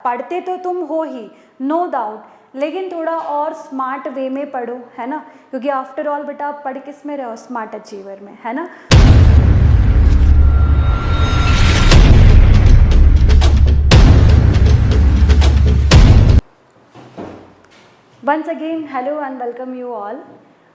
पढ़ते तो तुम हो ही, नो डाउट, लेकिन थोड़ा और स्मार्ट वे में पढ़ो, है ना, क्योंकि आफ्टर ऑल बेटा आप पढ़ किस में रहो, स्मार्ट अचीवर में, है ना। Once again hello and welcome you all.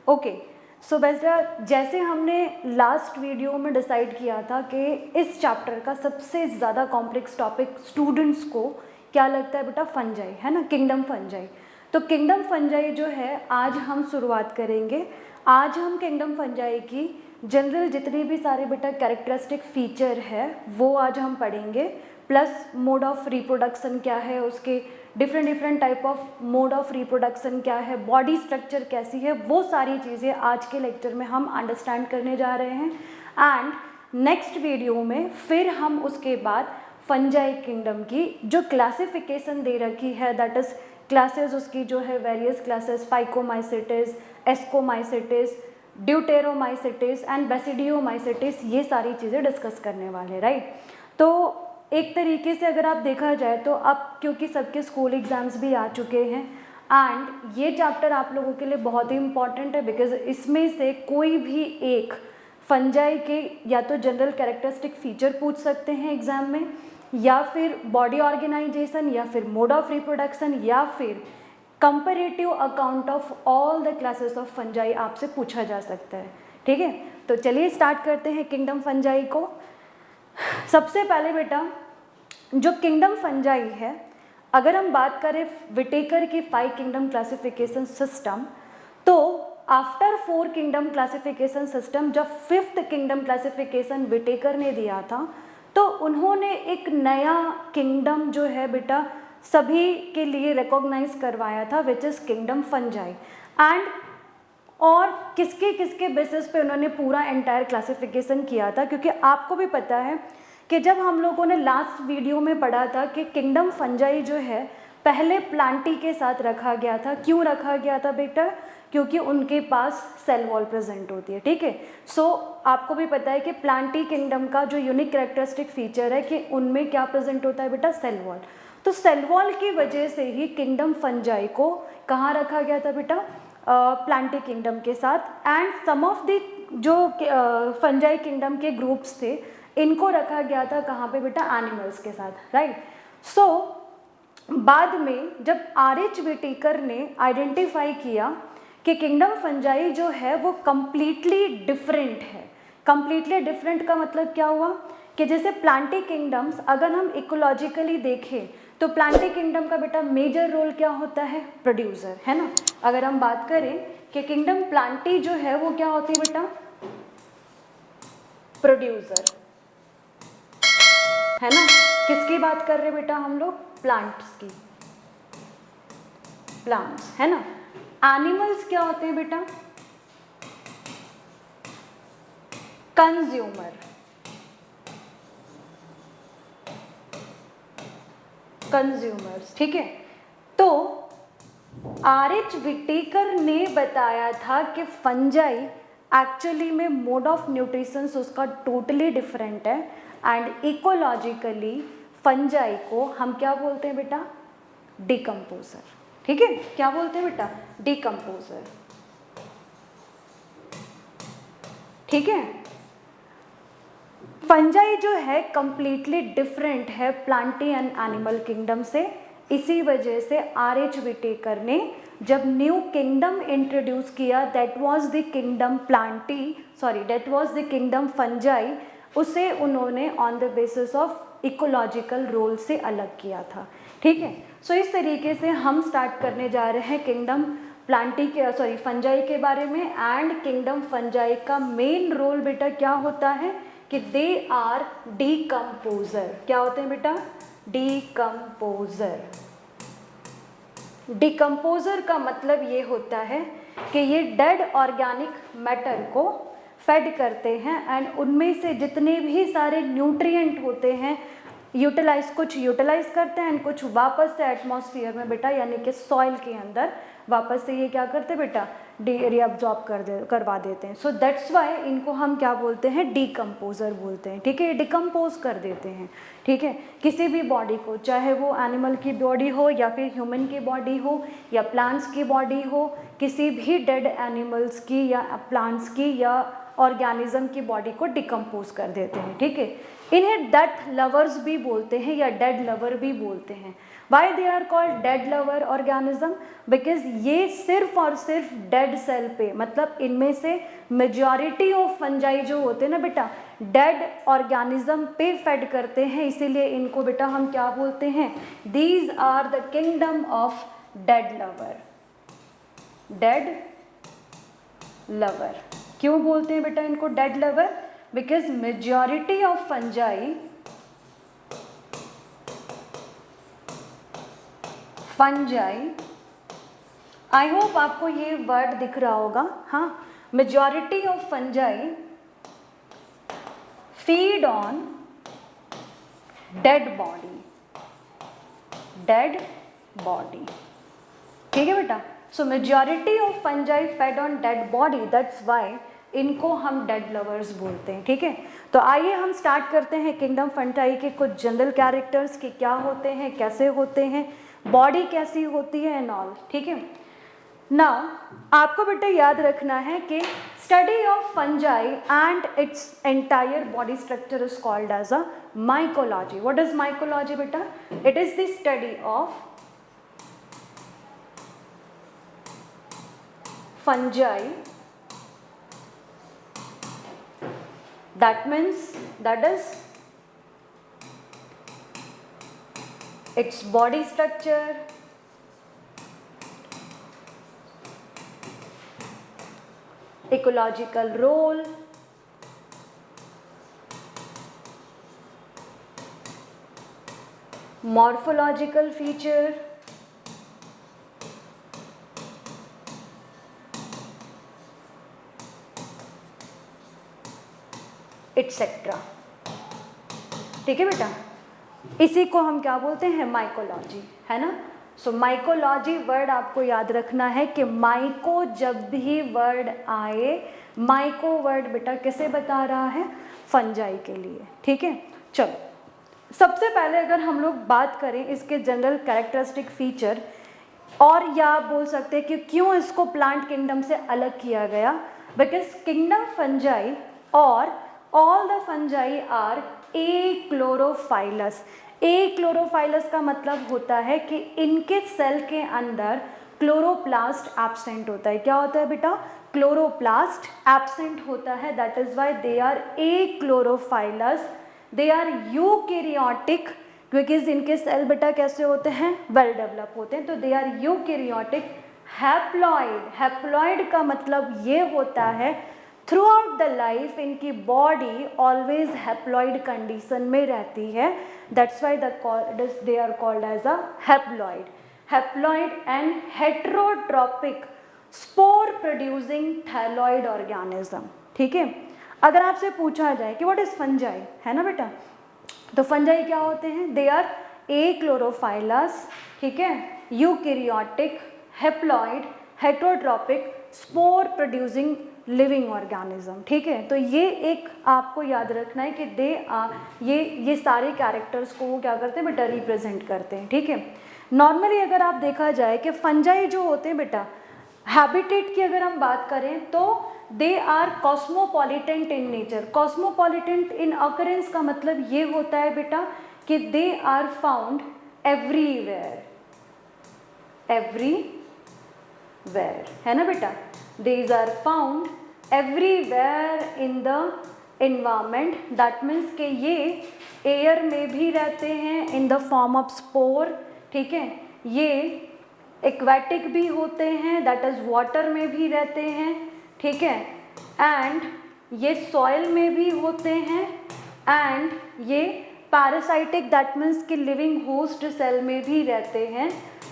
Okay, so बेटा जैसे हमने लास्ट वीडियो में डिसाइड किया था कि इस चैप्टर का सबसे ज़्यादा कॉम्प्लेक्स टॉपिक स्टूडेंट्स को क्या लगता है बेटा, फंजाई, है ना, किंगडम फंजाई। तो किंगडम फंजाई जो है आज हम शुरुआत करेंगे। आज हम किंगडम फंजाई की जनरल जितने भी सारे बेटा कैरेक्टरिस्टिक फीचर है वो आज हम पढ़ेंगे, प्लस मोड ऑफ रिप्रोडक्शन क्या है, उसके different type of mode of reproduction क्या है, बॉडी स्ट्रक्चर कैसी है, वो सारी चीज़ें आज के लेक्चर में हम अंडरस्टैंड करने जा रहे हैं। एंड नेक्स्ट वीडियो में फिर हम उसके बाद फंजाई किंगडम की जो क्लासिफिकेशन दे रखी है, दैट इज क्लासेस उसकी जो है various classes, phycomycetes, ascomycetes, deuteromycetes and basidiomycetes, ये सारी चीज़ें डिस्कस करने वाले, राइट। तो एक तरीके से अगर आप देखा जाए तो अब क्योंकि सबके स्कूल एग्ज़ाम्स भी आ चुके हैं एंड ये चैप्टर आप लोगों के लिए बहुत ही इंपॉर्टेंट है, बिकॉज इसमें से कोई भी एक फंजाई के या तो जनरल कैरेक्टरिस्टिक फीचर पूछ सकते हैं एग्ज़ाम में, या फिर बॉडी ऑर्गेनाइजेशन, या फिर मोड ऑफ रिप्रोडक्शन, या फिर comparative account of all the classes of fungi आपसे पूछा जा सकता है, ठीक है। तो चलिए स्टार्ट करते हैं किंगडम फंजाई को। सबसे पहले बेटा जो किंगडम फंजाई है, अगर हम बात करें विटेकर की 5 किंगडम क्लासिफिकेशन सिस्टम, तो आफ्टर 4 किंगडम क्लासिफिकेशन सिस्टम जब 5th किंगडम क्लासिफिकेशन विटेकर ने दिया था तो उन्होंने एक नया किंगडम जो है बेटा सभी के लिए रिकॉग्नाइज करवाया था, which is kingdom fungi. And और किसके किसके बेसिस पे उन्होंने पूरा एंटायर क्लासिफिकेशन किया था, क्योंकि आपको भी पता है कि जब हम लोगों ने लास्ट वीडियो में पढ़ा था कि किंगडम फंजाई जो है पहले प्लांटी के साथ रखा गया था। क्यों रखा गया था बेटा? क्योंकि उनके पास सेल वॉल प्रेजेंट होती है, ठीक है। सो आपको भी पता है कि प्लांटी किंगडम का जो यूनिक कैरेक्टरिस्टिक फीचर है कि उनमें क्या प्रेजेंट होता है बेटा, सेल वॉल। तो सेल वॉल की वजह से ही किंगडम फंजाई को कहाँ रखा गया था बेटा, प्लांटी किंगडम के साथ। एंड सम ऑफ द जो फंजाई किंगडम के ग्रुप्स थे इनको रखा गया था कहाँ पे बेटा, एनिमल्स के साथ, राइट। सो बाद में जब आर.एच. विटेकर ने आइडेंटिफाई किया कि किंगडम फंजाई जो है वो कम्प्लीटली डिफरेंट है। कम्प्लीटली डिफरेंट का मतलब क्या हुआ कि जैसे प्लांटी किंगडम्स अगर हम इकोलॉजिकली देखें तो प्लांटी किंगडम का बेटा मेजर रोल क्या होता है, प्रोड्यूसर, है ना। अगर हम बात करें कि किंगडम प्लांटी जो है वो क्या होती है बेटा, प्रोड्यूसर, है ना। किसकी बात कर रहे हैं बेटा हम लोग, प्लांट्स की, प्लांट्स, है ना। एनिमल्स क्या होते हैं बेटा, कंज्यूमर, कंज्यूमर्स, ठीक है। तो आर.एच. विटेकर ने बताया था कि फंजाई एक्चुअली में मोड ऑफ न्यूट्रिशन उसका टोटली डिफरेंट है एंड इकोलॉजिकली फंजाई को हम क्या बोलते हैं बेटा, डिकम्पोजर, ठीक है। क्या बोलते हैं बेटा, डिकम्पोजर, ठीक है। फंजाई जो है कंप्लीटली डिफरेंट है प्लांटी एंड एनिमल किंगडम से। इसी वजह से आर.एच. विटेकर ने जब न्यू किंगडम इंट्रोड्यूस किया, that was the kingdom plantae, sorry that was the kingdom fungi, उसे उन्होंने on the basis of ecological role से अलग किया था, ठीक है। सो इस तरीके से हम स्टार्ट करने जा रहे हैं किंगडम प्लांटी के, सॉरी फंजाई के बारे में। एंड किंगडम फंजाई का मेन रोल बेटा क्या होता है कि दे आर डीकम्पोजर। क्या होते हैं बेटा, डीकम्पोजर। डिकम्पोजर का मतलब ये होता है कि ये डेड ऑर्गेनिक मैटर को फेड करते हैं एंड उनमें से जितने भी सारे न्यूट्रिएंट होते हैं यूटिलाइज, कुछ यूटिलाइज करते हैं एंड कुछ वापस से एटमॉस्फेयर में बेटा यानी कि सॉइल के अंदर वापस से ये क्या करते हैं बेटा, रीअब्जॉर्ब करवा देते हैं। सो दैट्स वाई इनको हम क्या बोलते हैं, डीकम्पोजर बोलते हैं। ठीक है, ये डिकम्पोज कर देते हैं। ठीक है, किसी भी बॉडी को, चाहे वो एनिमल की बॉडी हो या फिर ह्यूमन की बॉडी हो या प्लांट्स की बॉडी हो, किसी भी डेड एनिमल्स की या प्लांट्स की या ऑर्गेनिज्म की बॉडी को डिकम्पोज कर देते हैं। ठीक है, इन्हें डेथ लवर्स भी बोलते हैं या डेड लवर भी बोलते हैं। Why they are called dead lover organism? Because ये सिर्फ और सिर्फ डेड सेल पे, मतलब इनमें से मेजॉरिटी ऑफ फंजाई जो होते हैं ना बेटा, डेड ऑर्गेनिज्म पे फेड करते हैं, इसीलिए इनको बेटा हम क्या बोलते हैं, these are the kingdom of dead lover. Dead lover क्यों बोलते हैं बेटा इनको dead lover? Because majority of fungi I hope आपको ये वर्ड दिख रहा होगा, हाँ, majority of fungi feed on dead body, dead body. ठीक है बेटा, so majority of fungi fed on dead body, that's why इनको हम डेड लवर्स बोलते हैं। ठीक है, तो आइए हम स्टार्ट करते हैं किंगडम फंजाई के कुछ जनरल कैरेक्टर्स के, क्या होते हैं, कैसे होते हैं, बॉडी कैसी होती है एंड ऑल। ठीक है, नाउ आपको बेटा याद रखना है कि study of fungi and its entire body structure is called as a mycology. What is mycology बेटा? It is the study of fungi, that means that is its body structure, ecological role, morphological feature, etcetera. ठीक है बेटा, इसी को हम क्या बोलते हैं, माइकोलॉजी, है ना। सो माइकोलॉजी वर्ड आपको याद रखना है कि माइको जब भी वर्ड आए, माइको वर्ड बेटा किसे बता रहा है, फंजाई के लिए। ठीक है, चलो सबसे पहले अगर हम लोग बात करें इसके जनरल कैरेक्टरिस्टिक फीचर, और या आप बोल सकते हैं कि क्यों इसको प्लांट किंगडम से अलग किया गया, बिकॉज किंगडम फंजाई और ऑल द फंजाई आर एक्लोरोफाइलस। एक्लोरोफाइलस का मतलब होता है कि इनके सेल के अंदर क्लोरोप्लास्ट एब्सेंट होता है। क्या होता है बेटा, क्लोरोप्लास्ट एब्सेंट होता है, that is why they are achlorophyllous. They are eukaryotic, क्योंकि इनके सेल बेटा कैसे होते हैं, वेल डेवलप होते हैं, तो they are eukaryotic. Haploid, haploid का मतलब ये होता है थ्रू आउट द लाइफ इनकी बॉडी ऑलवेज हैप्लॉइड कंडीशन में रहती है, that's why they are called as a haploid. Haploid and heterotrophic spore producing thalloid organism. ठीक है, अगर आपसे पूछा जाए कि व्हाट इज फंजाई, है ना बेटा, तो फंजाई क्या होते हैं, दे आर एक्लोरोफाइलस, ठीक है, eukaryotic, haploid, heterotrophic, spore producing living organism. ठीक है, तो ये एक आपको याद रखना है कि ये सारे कैरेक्टर्स को वो क्या करते हैं बेटा, रिप्रेजेंट करते हैं। ठीक है, नॉर्मली अगर आप देखा जाए कि फंजाई जो होते हैं बेटा, हैबिटेट की अगर हम बात करें तो they are cosmopolitan in nature. Cosmopolitan in occurrence का मतलब ये होता है बेटा कि they are found everywhere, everywhere, है ना बेटा, these are found everywhere in the environment, that means कि ये एयर में भी रहते हैं in the form of spore। ठीक है, ये एक्वेटिक भी होते हैं, that is वाटर में भी रहते हैं। ठीक है, एंड ये सॉइल में भी होते हैं, एंड ये पैरासाइटिक, दैट मीन्स कि लिविंग होस्ट सेल में भी रहते हैं।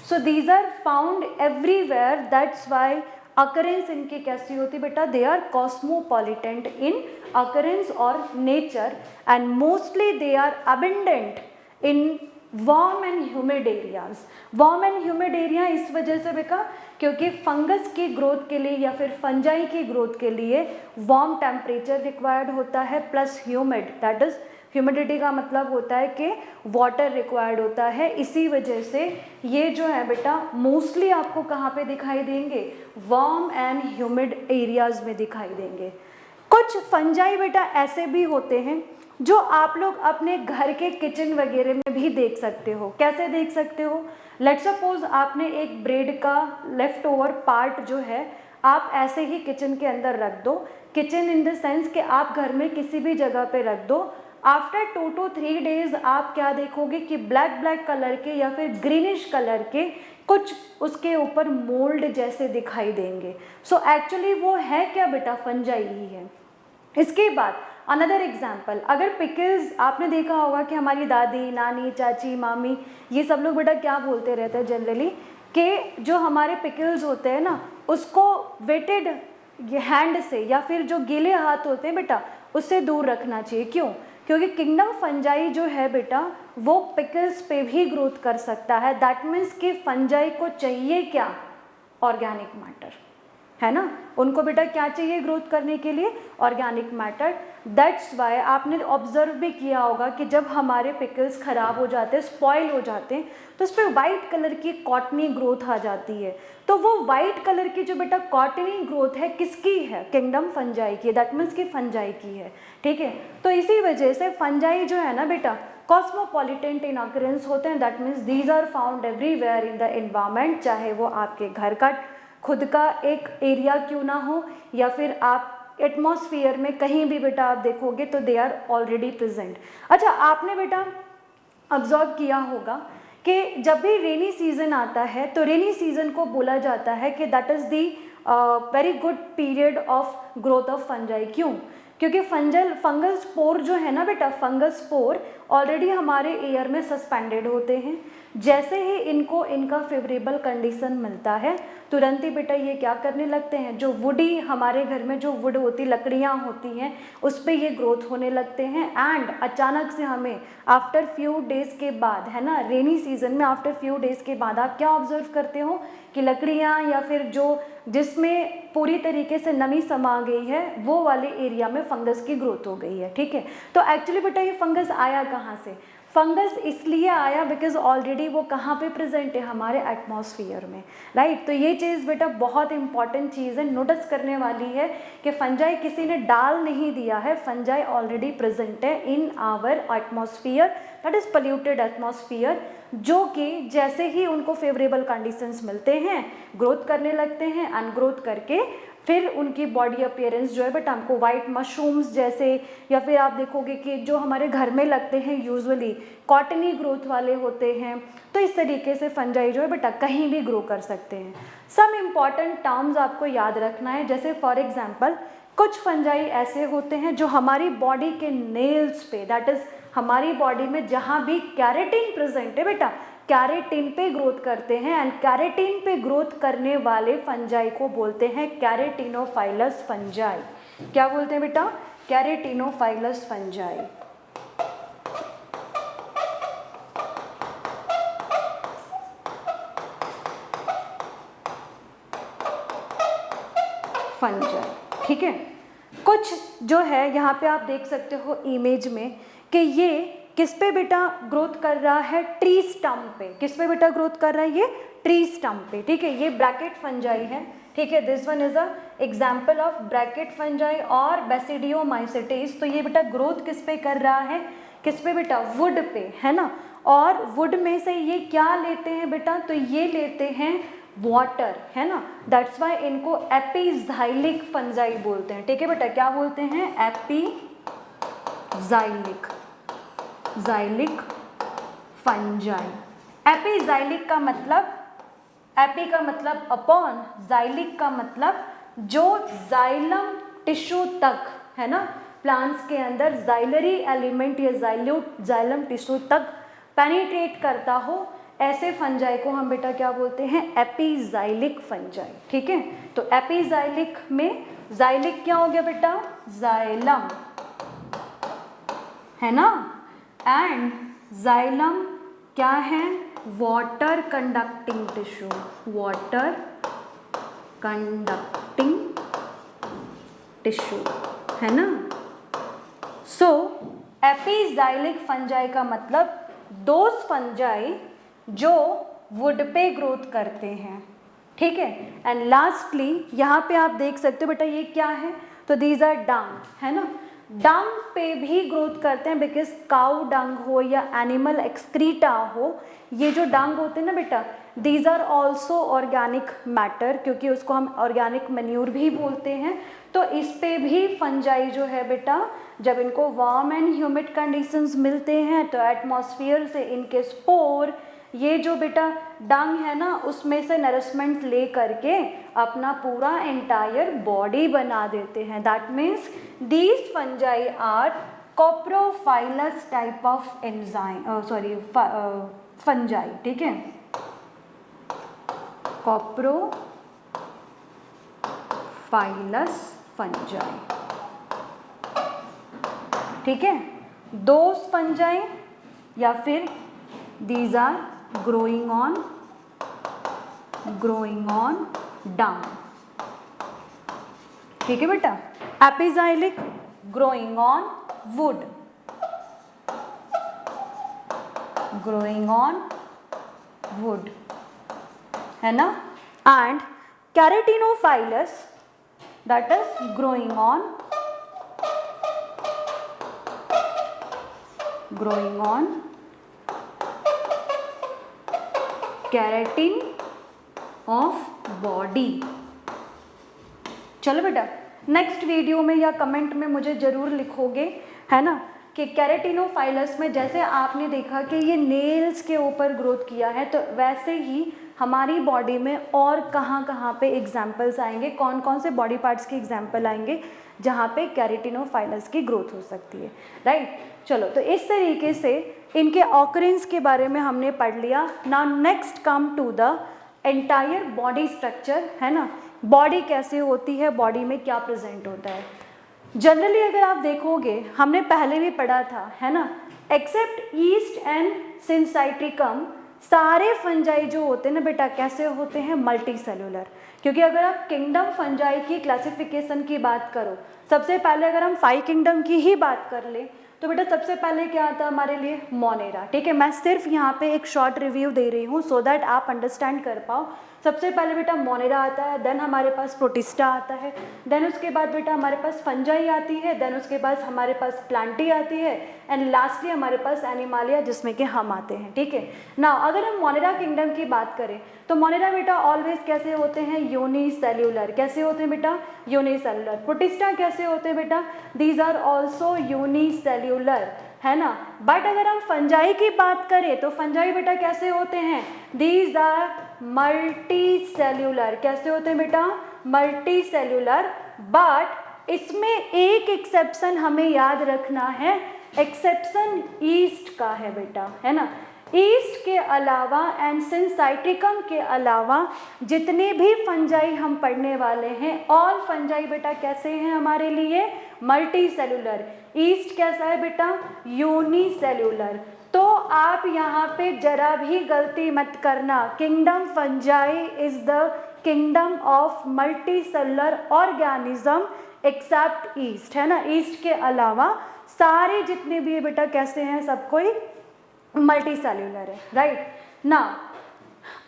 So these are found everywhere, that's why occurrence इनकी कैसी होती बेटा, they are cosmopolitan in occurrence और nature, and mostly they are abundant in warm and humid areas. Warm and humid area इस वजह से बेटा क्योंकि फंगस की ग्रोथ के लिए या फिर फंजाई की ग्रोथ के लिए वार्म टेम्परेचर रिक्वायर्ड होता है plus humid, that is humidity का मतलब होता है कि वाटर रिक्वायर्ड होता है। इसी वजह से ये जो है बेटा मोस्टली आपको कहाँ पे दिखाई देंगे, वार्म एंड ह्यूमिड एरियाज में दिखाई देंगे। कुछ फंजाई बेटा ऐसे भी होते हैं जो आप लोग अपने घर के किचन वगैरह में भी देख सकते हो। कैसे देख सकते हो, लेट्स सपोज आपने एक ब्रेड का लेफ्ट ओवर पार्ट जो है आप ऐसे ही किचन के अंदर रख दो, किचन इन द सेंस कि आप घर में किसी भी जगह पे रख दो। आफ्टर 2 to 3 डेज आप क्या देखोगे कि ब्लैक ब्लैक कलर के या फिर ग्रीनिश कलर के कुछ उसके ऊपर मोल्ड जैसे दिखाई देंगे। सो एक्चुअली वो है क्या बेटा, फंजाई ही है। इसके बाद अनदर एग्जाम्पल, अगर पिकल्स आपने देखा होगा कि हमारी दादी, नानी, चाची, मामी ये सब लोग बेटा क्या बोलते रहते हैं जनरली कि जो हमारे पिकल्स होते हैं ना उसको वेटेड हैंड से या फिर जो गीले हाथ होते हैं बेटा उससे दूर रखना चाहिए। क्यों? क्योंकि किंगडम फंजाई जो है बेटा वो पिकल्स पे भी ग्रोथ कर सकता है। दैट मीन्स कि फंजाई को चाहिए क्या, ऑर्गेनिक मैटर, है ना। उनको बेटा क्या चाहिए ग्रोथ करने के लिए, ऑर्गेनिक मैटर। दैट्स वाई आपने ऑब्जर्व भी किया होगा कि जब हमारे पिकल्स ख़राब हो जाते हैं, स्पॉइल हो जाते हैं, तो उस पर वाइट कलर की कॉटनी ग्रोथ आ जाती है। तो वो वाइट कलर की जो बेटा कॉटनी ग्रोथ है किसकी है, किंगडम फंजाई की, दैट मीन्स की फंजाई की है, ठीक है। तो इसी वजह से फंजाई जो है ना बेटा कॉस्मोपॉलिटन इन ऑकरेंस होते हैं, that means these are found everywhere in the environment, चाहे वो आपके घर का खुद का एक एरिया क्यों ना हो या फिर आप एटमॉस्फेयर में कहीं भी बेटा आप देखोगे तो दे आर ऑलरेडी प्रेजेंट। अच्छा, आपने बेटा ऑब्जर्व किया होगा कि जब भी रेनी सीजन आता है तो रेनी सीजन को बोला जाता है कि that is the very good period of growth of fungi. क्यों? क्योंकि फंगल स्पोर जो है ना बेटा, फंगल स्पोर ऑलरेडी हमारे एयर में सस्पेंडेड होते हैं। जैसे ही इनको इनका फेवरेबल कंडीशन मिलता है तुरंत ही बेटा ये क्या करने लगते हैं, जो वुडी हमारे घर में जो वुड होती, लकड़ियाँ होती हैं, उस पर ये ग्रोथ होने लगते हैं। एंड अचानक से हमें आफ्टर फ्यू डेज़ के बाद, है ना, रेनी सीजन में आफ्टर फ्यू डेज़ के बाद आप क्या ऑब्जर्व करते हो कि लकड़ियाँ या फिर जो जिसमें पूरी तरीके से नमी समा गई है वो वाले एरिया में फंगस की ग्रोथ हो गई है, ठीक है। तो एक्चुअली बेटा ये फंगस आया कहाँ से, फंगस इसलिए आया बिकॉज ऑलरेडी वो कहाँ पे प्रेजेंट है, हमारे एटमॉस्फेयर में, राइट। तो ये चीज़ बेटा बहुत इंपॉर्टेंट चीज़ है, नोटिस करने वाली है कि फंजाई किसी ने डाल नहीं दिया है, फंजाई ऑलरेडी प्रेजेंट है in our atmosphere, that is polluted atmosphere, जो कि जैसे ही उनको फेवरेबल कंडीशंस मिलते हैं ग्रोथ करने लगते हैं एंड ग्रोथ करके फिर उनकी बॉडी अपीयरेंस जो है बेटा हमको वाइट मशरूम्स जैसे, या फिर आप देखोगे कि जो हमारे घर में लगते हैं यूजुअली कॉटनी ग्रोथ वाले होते हैं। तो इस तरीके से फंजाई जो है बेटा कहीं भी ग्रो कर सकते हैं। सम इम्पॉर्टेंट टर्म्स आपको याद रखना है, जैसे फॉर एग्जांपल कुछ फंजाई ऐसे होते हैं जो हमारी बॉडी के नेल्स पे, दैट इज़ हमारी बॉडी में जहाँ भी कैरेटिन प्रेजेंट है बेटा, कैरेटिन पे ग्रोथ करते हैं एंड कैरेटिन पे ग्रोथ करने वाले फंजाई को बोलते हैं कैरेटिनोफाइलस फंजाई। क्या बोलते हैं बेटा, कैरेटिनोफाइलस फंजाई। फंजाई, ठीक है। कुछ जो है यहाँ पे आप देख सकते हो इमेज में कि ये किस पे बेटा ग्रोथ कर रहा है, ट्री स्टम्प पे। किस पे बेटा ग्रोथ कर रहा है, ये ट्री स्टम्प पे, ठीक है। ये ब्रैकेट फंजाई है, ठीक है। This one is a example of bracket fungi और बेसिडियोमाइसेटेस। तो ये बेटा ग्रोथ किस पे कर रहा है, किस पे बेटा, वुड पे, है ना। और वुड में से ये क्या लेते हैं बेटा, तो ये लेते हैं वाटर, है ना। दैट्स वाई इनको एपिजाइलिक फंजाई बोलते हैं, ठीक है बेटा। क्या बोलते हैं, एपिजाइलिक, जाइलिक फंजाई। एपिजाइलिक का मतलब, एपी का मतलब अपॉन, जाइलिक का मतलब जो जाइलम टिश्यू तक, है ना, प्लांट्स के अंदर जाइलरी एलिमेंट या जाइलम टिश्यू तक पेनिट्रेट करता हो, ऐसे फंजाई को हम बेटा क्या बोलते हैं, एपिजाइलिक फंजाई, ठीक है। तो एपिजाइलिक में जाइलिक क्या हो गया बेटा, जाइलम, है ना, एंड जाइलम क्या है, water conducting tissue, water conducting tissue, है ना। सो एपिजाइलिक फंजाई का मतलब दोज फंजाई जो वुड पे ग्रोथ करते हैं, ठीक है। एंड लास्टली यहाँ पे आप देख सकते हो बेटा ये क्या है, तो दीज आर डंग, है ना। डंग पे भी ग्रोथ करते हैं, बिकॉज काउ डंग हो या एनिमल एक्सक्रीटा हो, ये जो डंग होते हैं ना बेटा, these are also organic matter, क्योंकि उसको हम ऑर्गेनिक मैन्यूर भी बोलते हैं। तो इस पे भी फंजाई जो है बेटा, जब इनको वार्म एंड ह्यूमिड कंडीशंस मिलते हैं तो एटमॉस्फेयर से इनके स्पोर, ये जो बेटा डंग है ना, उसमें से नरिशमेंट ले करके अपना पूरा एंटायर बॉडी बना देते हैं। That means these fungi are coprophilous type of enzyme, sorry fungi, ठीक है, कोप्रोफाइलस फंजाई, ठीक है। दोज फंजाई या फिर these are growing on dung, ठीक है बेटा। एपिजाइलिक growing on wood, है ना। And keratinophilous that is growing on keratin of body. चलो बेटा नेक्स्ट वीडियो में या कमेंट में मुझे ज़रूर लिखोगे, है ना, कि कैरेटिनोफाइलस में जैसे आपने देखा कि ये नेल्स के ऊपर ग्रोथ किया है, तो वैसे ही हमारी बॉडी में और कहाँ कहाँ पे एग्जाम्पल्स आएंगे, कौन कौन से बॉडी पार्ट्स के एग्जाम्पल आएंगे जहाँ पे कैरेटिनोफाइलस की ग्रोथ हो सकती है, राइट। चलो तो इस तरीके से इनके ऑकरेंस के बारे में हमने पढ़ लिया। Now next come to the entire body structure, है ना, बॉडी कैसे होती है, बॉडी में क्या प्रेजेंट होता है। जनरली अगर आप देखोगे, हमने पहले भी पढ़ा था, है ना, एक्सेप्ट ईस्ट एंड सिंसाइट्रिकम, सारे फंजाई जो होते हैं ना बेटा कैसे होते हैं, मल्टी सेलुलर। क्योंकि अगर आप किंगडम फंजाई की क्लासिफिकेशन की बात करो, सबसे पहले अगर हम 5 किंगडम की ही बात कर ले तो बेटा सबसे पहले क्या आता है हमारे लिए, मोनेरा, ठीक है। मैं सिर्फ यहाँ पे एक शॉर्ट रिव्यू दे रही हूँ सो दैट आप अंडरस्टैंड कर पाओ। सबसे पहले बेटा मोनेरा आता है, देन हमारे पास प्रोटिस्टा आता है, देन उसके बाद बेटा हमारे पास फंजाई आती है, देन उसके बाद हमारे पास प्लांटी आती है, एंड लास्टली हमारे पास एनिमालिया जिसमें कि हम आते हैं, ठीक है ना। अगर हम मोनेरा किंगडम की बात करें तो मोनेरा बेटा ऑलवेज कैसे होते हैं, यूनिसेल्यूलर, कैसे होते हैं बेटा, यूनिसेल्यूलर। प्रोटिस्टा कैसे होते हैं बेटा, दीज आर ऑल्सो यूनिसेल्यूलर, है ना। बट अगर हम फंजाई की बात करें तो फंजाई बेटा कैसे होते हैं, दीज आर मल्टी सेल्यूलर, कैसे होते हैं बेटा, मल्टी सेल्यूलर। बट इसमें एक एक्सेप्शन हमें याद रखना है, एक्सेप्शन ईस्ट का है बेटा, है ना। ईस्ट के अलावा एंड सिंसाइट्रिकम के अलावा जितने भी फंजाई हम पढ़ने वाले हैं, ऑल फंजाई बेटा कैसे हैं हमारे लिए, मल्टी सेलुलर। ईस्ट कैसा है बेटा, यूनिसेल्यूलर। तो आप यहाँ पे जरा भी गलती मत करना, kingdom fungi is the kingdom of multicellular organism except yeast, है ना। ईस्ट के अलावा सारे जितने भी है बेटा कैसे हैं, सब कोई मल्टी सेल्यूलर है, राइट ना।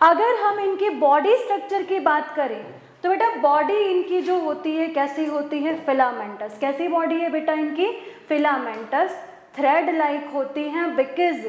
अगर हम इनकी बॉडी स्ट्रक्चर की बात करें तो बेटा बॉडी इनकी जो होती है कैसी होती है, फिलामेंटस। कैसी बॉडी है बेटा इनकी, फिलामेंटस, थ्रेड लाइक होती हैं, बिकॉज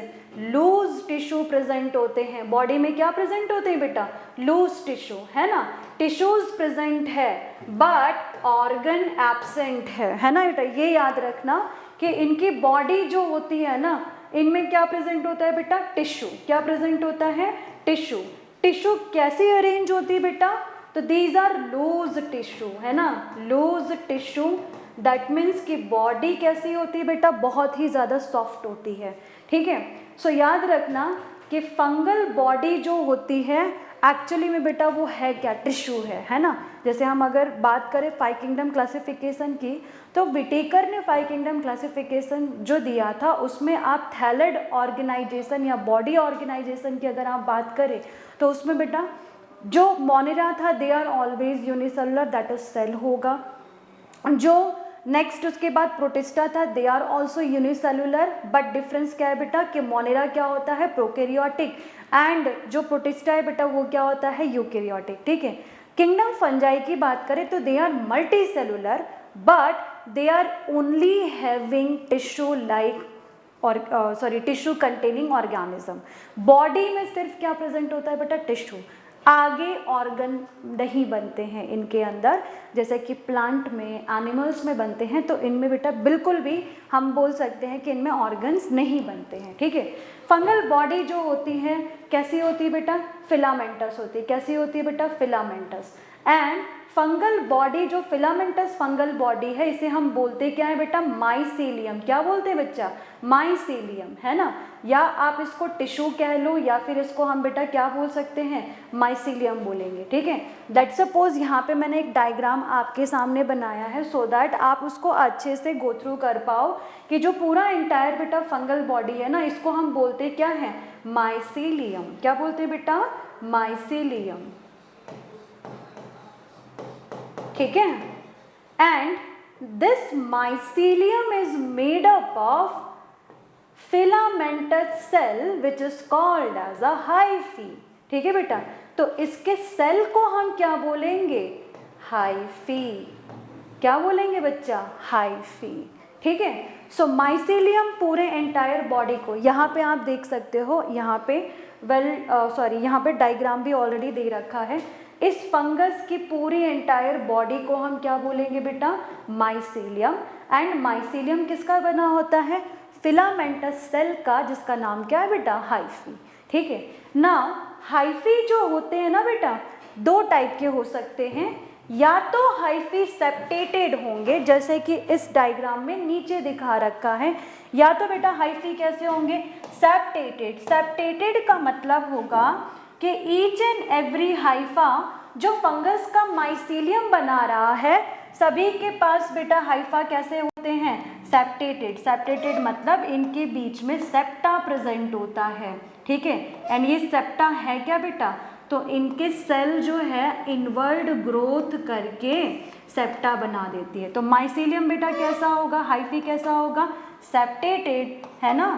लूज टिश्यू प्रेजेंट होते हैं बॉडी में। क्या प्रेजेंट होते हैं बेटा, लूज टिश्यू, है ना। टिश्यूज प्रेजेंट है बट ऑर्गन एब्सेंट है ना बेटा। ये याद रखना कि इनकी बॉडी जो होती है ना, इनमें क्या प्रेजेंट होता है बेटा, टिश्यू। क्या प्रेजेंट होता है, टिश्यू। टिश्यू कैसे अरेंज होती है बेटा, तो दीज आर लूज टिश्यू, है ना, लूज टिश्यू। दैट मीन्स कि बॉडी कैसी होती है बेटा, बहुत ही ज़्यादा सॉफ्ट होती है, ठीक है। सो याद रखना कि फंगल बॉडी जो होती है एक्चुअली में बेटा वो है क्या, टिश्यू है ना। जैसे हम अगर बात करें 5 किंगडम क्लासिफिकेशन की, तो विटेकर ने 5 किंगडम क्लासिफिकेशन जो दिया था उसमें आप थैलेड ऑर्गेनाइजेशन या बॉडी ऑर्गेनाइजेशन की अगर आप बात करें तो उसमें बेटा जो मोनेरा था they are always unicellular, that is cell होगा। जो नेक्स्ट उसके बाद प्रोटिस्टा था, they are also unicellular, but difference क्या है बेटा कि मोनेरा क्या होता है प्रोकैरियोटिक, एंड जो प्रोटिस्टा है बेटा वो क्या होता है यूकैरियोटिक, ठीक है। किंगडम फंजाई की बात करें तो they are multicellular, but they are only having tissue like और टिश्यू कंटेनिंग ऑर्गेनिज्म। बॉडी में सिर्फ क्या प्रेजेंट होता है बेटा, टिश्यू, आगे ऑर्गन नहीं बनते हैं इनके अंदर, जैसे कि प्लांट में, एनिमल्स में बनते हैं, तो इनमें बेटा बिल्कुल भी हम बोल सकते हैं कि इनमें ऑर्गन्स नहीं बनते हैं, ठीक है। फंगल बॉडी जो होती है कैसी होती है बेटा, फिलामेंटस होती है। कैसी होती है बेटा, फिलामेंटस। एंड फंगल बॉडी जो फिलामेंटस फंगल बॉडी है इसे हम बोलते क्या है बेटा, माइसीलियम। क्या बोलते हैं बच्चा, माइसीलियम, है ना। या आप इसको टिश्यू कह लो या फिर इसको हम बेटा क्या बोल सकते हैं, माइसीलियम बोलेंगे, ठीक है। लेट सपोज यहाँ पे मैंने एक डायग्राम आपके सामने बनाया है सो दैट आप उसको अच्छे से गो थ्रू कर पाओ कि जो पूरा इंटायर बेटा फंगल बॉडी है ना इसको हम बोलते क्या है, माइसीलियम। क्या बोलते हैं बेटा, माइसीलियम, ठीक है। And this mycelium is made up of filamentous cell which is called as a hyphae, ठीक है बेटा। तो इसके सेल को हम क्या बोलेंगे, हाइफी। क्या बोलेंगे बच्चा, हाइफी, ठीक है। सो माइसीलियम पूरे एंटायर बॉडी को, यहाँ पे आप देख सकते हो, यहाँ पे यहाँ पे डायग्राम भी ऑलरेडी दे रखा है। इस फंगस की पूरी एंटायर बॉडी को हम क्या बोलेंगे बेटा, माइसीलियम। एंड माइसीलियम किसका बना होता है, फिलामेंटस सेल का, जिसका नाम क्या है बेटा, हाइफी, ठीक है ना। हाइफी जो होते हैं ना बेटा दो टाइप के हो सकते हैं, या तो हाइफी सेप्टेटेड होंगे जैसे कि इस डायग्राम में नीचे दिखा रखा है, या तो बेटा हाइफी कैसे होंगे, सेप्टेटेड। सेप्टेटेड का मतलब होगा कि ईच एंड एवरी हाइफा जो फंगस का माइसीलियम बना रहा है सभी के पास बेटा हाइफा कैसे होते हैं, सेप्टेटेड। सेप्टेटेड मतलब इनके बीच में सेप्टा प्रेजेंट होता है, ठीक है। एंड ये सेप्टा है क्या बेटा, तो इनके सेल जो है इनवर्ड ग्रोथ करके सेप्टा बना देती है। तो माइसीलियम बेटा कैसा होगा, हाइफी कैसा होगा, सेप्टेटेड, है ना।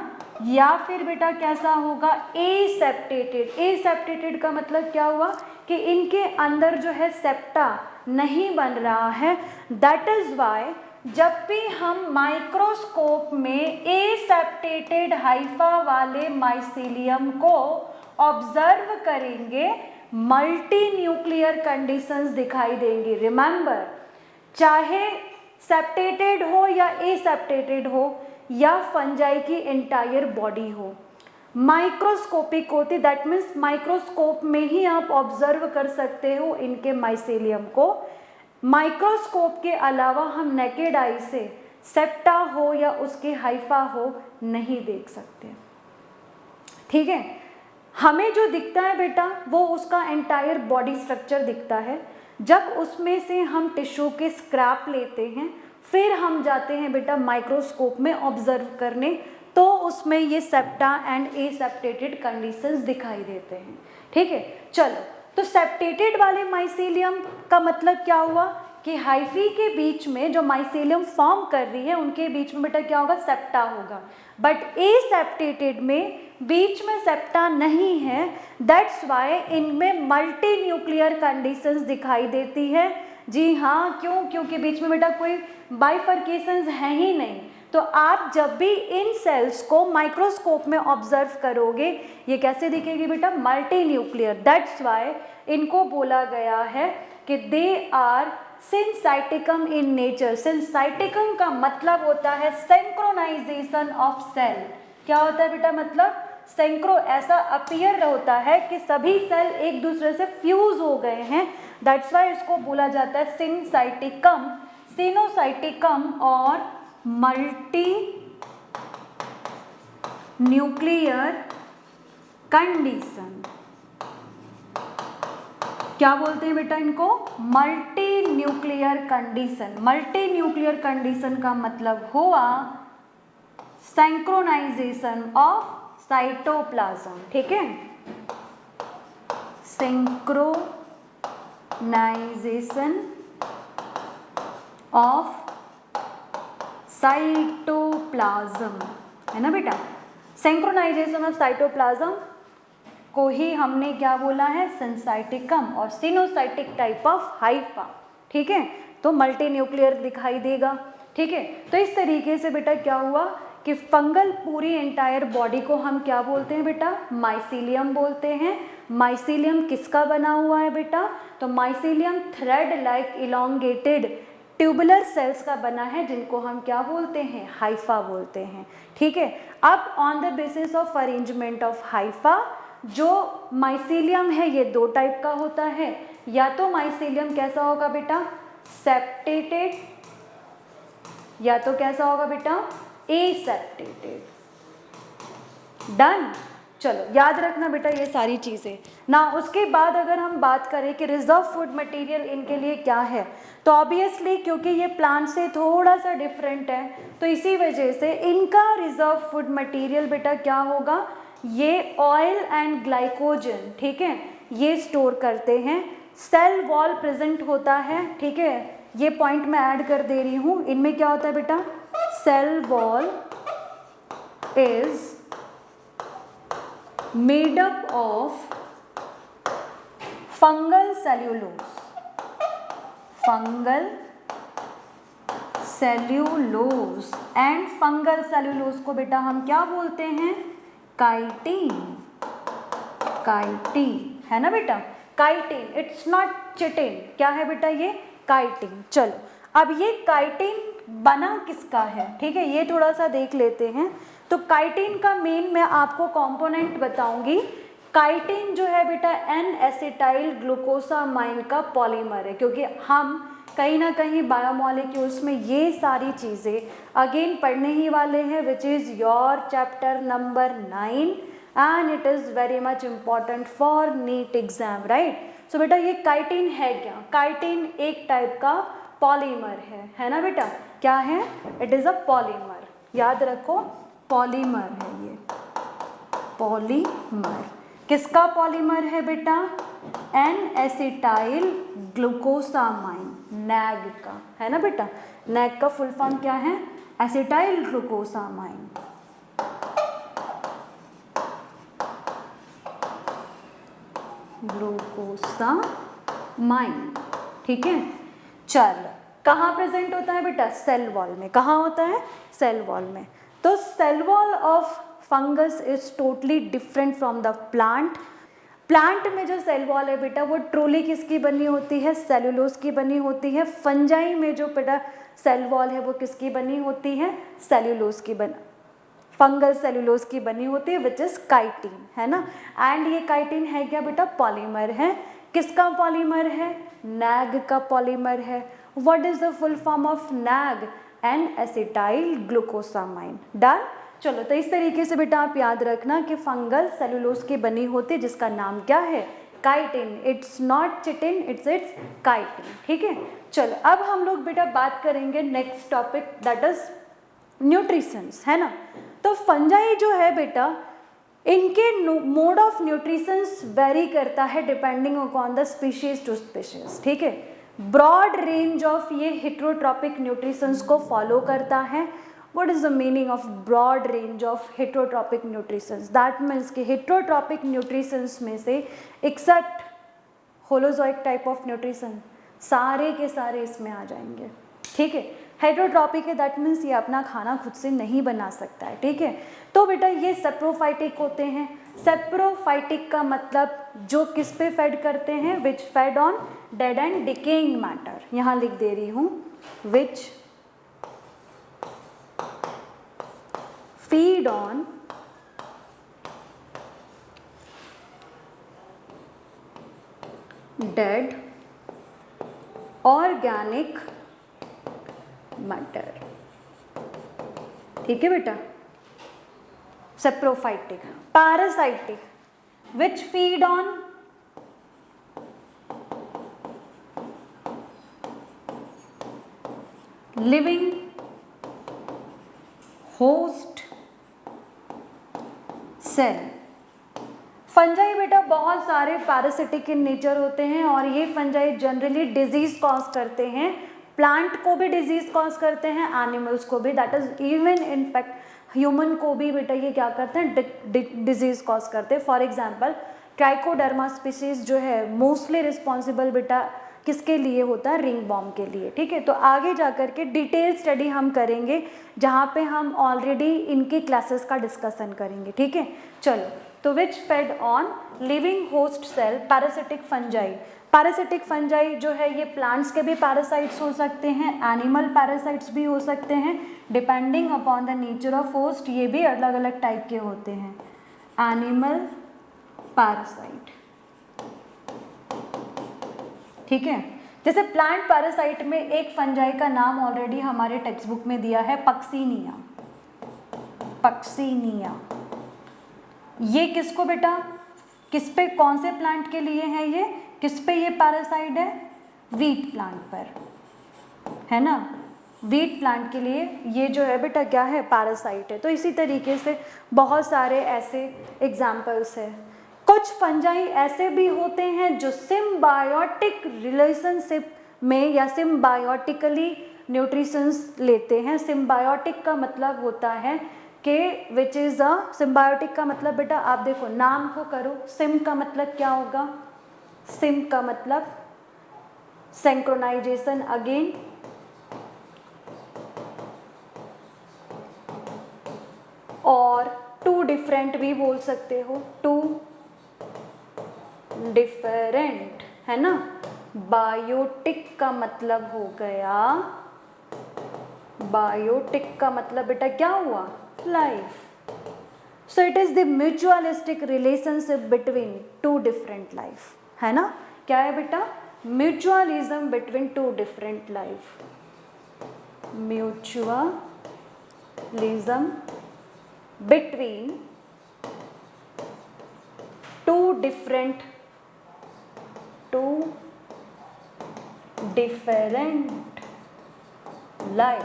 या फिर बेटा कैसा होगा, एसेप्टेटेड। एसेप्टेटेड का मतलब क्या हुआ कि इनके अंदर जो है सेप्टा नहीं बन रहा है। दैट इज वाई जब भी हम माइक्रोस्कोप में एसेप्टेटेड हाइफा वाले माइसीलियम को ऑब्जर्व करेंगे मल्टी न्यूक्लियर कंडीशंस दिखाई देंगी। रिमेंबर, चाहे सेप्टेटेड हो या एसेप्टेटेड हो या फंजाई की एंटायर बॉडी हो, माइक्रोस्कोपिक होती, दैट मीन्स माइक्रोस्कोप में ही आप ऑब्जर्व कर सकते हो इनके माइसीलियम को। माइक्रोस्कोप के अलावा हम नेकेड आई से सेप्टा हो या उसके हाइफा हो नहीं देख सकते, ठीक है। हमें जो दिखता है बेटा वो उसका एंटायर बॉडी स्ट्रक्चर दिखता है। जब उसमें से हम टिश्यू के स्क्रैप लेते हैं फिर हम जाते हैं बेटा माइक्रोस्कोप में ऑब्जर्व करने, तो उसमें ये सेप्टा एंड एसेप्टेटेड कंडीशंस दिखाई देते हैं, ठीक है। चलो, तो सेप्टेटेड वाले माइसीलियम का मतलब क्या हुआ कि हाइफी के बीच में जो माइसीलियम फॉर्म कर रही है उनके बीच में बेटा क्या होगा, सेप्टा होगा। बट एसेप्टेटेड में बीच में सेप्टा नहीं है, दैट्स वाई इनमें मल्टी न्यूक्लियर कंडीशंस दिखाई देती है। जी हाँ, क्यों, क्योंकि बीच में बेटा कोई बाइफर्केशंस है ही नहीं। तो आप जब भी इन सेल्स को माइक्रोस्कोप में ऑब्जर्व करोगे ये कैसे दिखेगी बेटा, मल्टी न्यूक्लियर। दैट्स वाई इनको बोला गया है कि दे आर सिंसाइटिकम इन नेचर। सिंसाइटिकम का मतलब होता है सिंक्रोनाइजेशन ऑफ सेल। क्या होता है बेटा, मतलब सेंक्रो, ऐसा अपीयर होता है कि सभी सेल एक दूसरे से फ्यूज हो गए हैं। दैट्स वाई इसको बोला जाता है सिंसाइटिकम, सिनोसाइटिकम और मल्टी न्यूक्लियर कंडीशन। क्या बोलते हैं बेटा इनको? Multi nuclear condition. Multi nuclear condition का मतलब हुआ सिंक्रोनाइजेशन ऑफ साइटोप्लाज्म, ठीक है, सिंक्रोनाइजेशन ऑफ साइटोप्लाज्म, है ना बेटा। सिंक्रोनाइजेशन ऑफ साइटोप्लाज्म को ही हमने क्या बोला है? सिंसाइटिकम और सिनोसाइटिक टाइप ऑफ हाइफा, ठीक है। तो मल्टी न्यूक्लियर दिखाई देगा, ठीक है। तो इस तरीके से बेटा क्या हुआ कि फंगल पूरी एंटायर बॉडी को हम क्या बोलते हैं बेटा? माइसीलियम बोलते हैं। माइसीलियम किसका बना हुआ है बेटा? तो mycelium thread like elongated tubular cells का बना है, जिनको हम क्या बोलते हैं? हाइफा बोलते हैं, ठीक है। अब on the basis of arrangement of Haifa, जो माइसीलियम है ये दो टाइप का होता है। या तो माइसीलियम कैसा होगा बेटा? सेप्टेटेड, या तो कैसा होगा बेटा? एसेप्टेटेड। डन। चलो याद रखना बेटा ये सारी चीज़ें ना। उसके बाद अगर हम बात करें कि रिजर्व फूड मटेरियल इनके लिए क्या है, तो ऑब्वियसली क्योंकि ये प्लांट से थोड़ा सा डिफरेंट है, तो इसी वजह से इनका रिजर्व फूड मटेरियल बेटा क्या होगा? ये ऑयल एंड ग्लाइकोजन, ठीक है, ये स्टोर करते हैं। सेल वॉल प्रेजेंट होता है, ठीक है, ये पॉइंट मैं ऐड कर दे रही हूँ। इनमें क्या होता है बेटा? Cell wall is made up of fungal cellulose, fungal cellulose and fungal cellulose को बेटा हम क्या बोलते हैं? काइटिन। काइटिन, है ना बेटा? Chitin, it's not chitin. क्या है बेटा ये? काइटिन। चलो अब ये काइटिन बना किसका है, ठीक है, ये थोड़ा सा देख लेते हैं। तो काइटिन का मेन मैं आपको कंपोनेंट बताऊंगी। काइटिन जो है बेटा एन एसिटाइल ग्लूकोसामाइन का पॉलीमर है, क्योंकि हम कहीं ना कहीं बायोमॉलिक्यूल्स में ये सारी चीज़ें अगेन पढ़ने ही वाले हैं, which is your chapter number 9 and it is very much important for NEET exam, right. So बेटा ये काइटिन है क्या? काइटिन एक टाइप का पॉलीमर है ना बेटा? क्या है? इट इज़ अ पॉलीमर, याद रखो, पॉलीमर है ये, पॉलीमर। किसका पॉलीमर है बेटा? एन एसिटाइल ग्लूकोसामाइन, नैग का, है ना बेटा। नैग का फुल फॉर्म क्या है? Acetyl glucosamine. ग्लूकोसामाइन, ठीक है। चलो कहाँ प्रेजेंट होता है बेटा? सेल वॉल में। कहाँ होता है? सेल वॉल में। तो cell wall of fungus is totally different from the plant. Plant में जो सेल वॉल है बेटा वो ट्रूली किसकी बनी होती है? सेल्यूलोज की बनी होती है। फंजाई में जो बेटा सेल वॉल है वो किसकी बनी होती है? सेल्यूलोज की फंगल सेल्यूलोज की बनी होती है, विच इज काइटिन, है ना। एंड ये काइटिन है क्या बेटा? पॉलीमर है। किसका पॉलीमर है? नैग का पॉलीमर है। What is the full form of NAG? N acetyl glucosamine. Done. चलो तो इस तरीके से बेटा आप याद रखना कि फंगल सेल्यूलोज की बनी होती है, जिसका नाम क्या है? Chitin. It's not chitin, it's chitin, ठीक है। चलो अब हम लोग बेटा बात करेंगे next topic, that is nutritions, है ना। तो फंजाई जो है बेटा इनके मोड ऑफ न्यूट्रिशंस वेरी करता है depending upon the species to species, ठीक है। ब्रॉड रेंज ऑफ ये हेटेरोट्रॉपिक न्यूट्रिशंस को फॉलो करता है। What is the meaning of broad range of heterotropic nutritions? That means कि heterotropic nutritions में से except holozoic type of nutrition सारे के सारे इसमें आ जाएंगे, ठीक है। हेटेरोट्रॉपिक है, दैट मीन्स ये अपना खाना खुद से नहीं बना सकता है, ठीक है। तो बेटा ये सेप्रोफाइटिक होते हैं। सेप्रोफाइटिक का मतलब जो किस पे फेड करते हैं? Which fed on dead and decaying matter. यहाँ लिख दे रही हूँ, विच feed on dead organic matter, ठीक है बेटा। Saprophytic. Parasitic, which feed on living host cell. Fungi बेटा बहुत सारे पैरासिटिक इन नेचर होते हैं और ये फंजाई जनरली डिजीज कॉज करते हैं, प्लांट को भी डिजीज कॉज करते हैं, एनिमल्स को भी, that is even in fact human को भी बेटा ये क्या करते हैं, डिजीज कॉज करते हैं। फॉर एग्जांपल ट्राइकोडर्मा स्पीसीज जो है मोस्टली रिस्पॉन्सिबल बेटा किसके लिए होता है, रिंग वॉर्म के लिए। ठीक है, तो आगे जाकर के डिटेल स्टडी हम करेंगे जहाँ पे हम ऑलरेडी इनकी क्लासेस का डिस्कशन करेंगे। ठीक है, चलो, तो which fed on living host cell parasitic fungi. Parasitic fungi जो है ये प्लांट्स के भी पैरासाइट्स हो सकते हैं, एनिमल पैरासाइट्स भी हो सकते हैं, depending upon the nature of host, ये भी अलग अलग टाइप के होते हैं। एनिमल पैरासाइट, ठीक है, जैसे प्लांट पैरासाइट में एक फंजाई का नाम ऑलरेडी हमारे टेक्स्ट बुक में दिया है, पक्सीनिया। पक्सीनिया ये किसको बेटा, किस पे, कौन से प्लांट के लिए है ये, किस पे ये पैरासाइट है, वीट प्लांट पर, है ना, वीट प्लांट के लिए ये जो है बेटा क्या है, पैरासाइट है। तो इसी तरीके से बहुत सारे ऐसे एग्जाम्पल्स है। कुछ फंजाई ऐसे भी होते हैं जो सिम्बायोटिक रिलेशनशिप में या सिम्बायोटिकली न्यूट्रिशंस लेते हैं। सिम्बायोटिक का मतलब होता है कि विच इज़ अ, सिम्बायोटिक का मतलब बेटा आप देखो नाम को करो, सिम का मतलब क्या होगा, सिम का मतलब सिंक्रोनाइजेशन अगेन, और टू डिफरेंट भी बोल सकते हो, टू डिफरेंट, है ना। बायोटिक का मतलब हो गया, बायोटिक का मतलब बेटा क्या हुआ, life. So it is the mutualistic relationship between two different life, है ना, क्या है बेटा, mutualism between two different life, mutualism between two different life.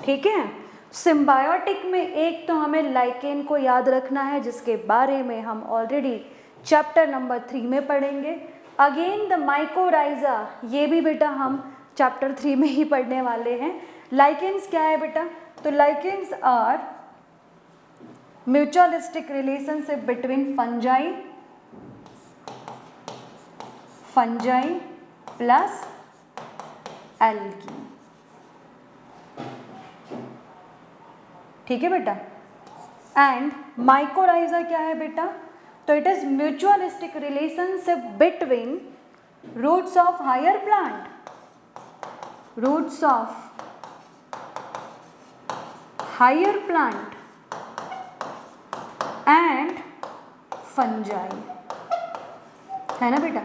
ठीक है, सिम्बायोटिक में एक तो हमें लाइकेन को याद रखना है जिसके बारे में हम ऑलरेडी चैप्टर नंबर 3 में पढ़ेंगे। अगेन द माइकोराइजा, ये भी बेटा हम चैप्टर 3 में ही पढ़ने वाले हैं। लाइकेन्स क्या है बेटा, तो lichens are mutualistic relationship between fungi plus algae. ठीक है बेटा, एंड माइकोराइजा क्या है बेटा, तो it is mutualistic relationship between roots of higher plant, roots of higher plant and fungi, है ना बेटा।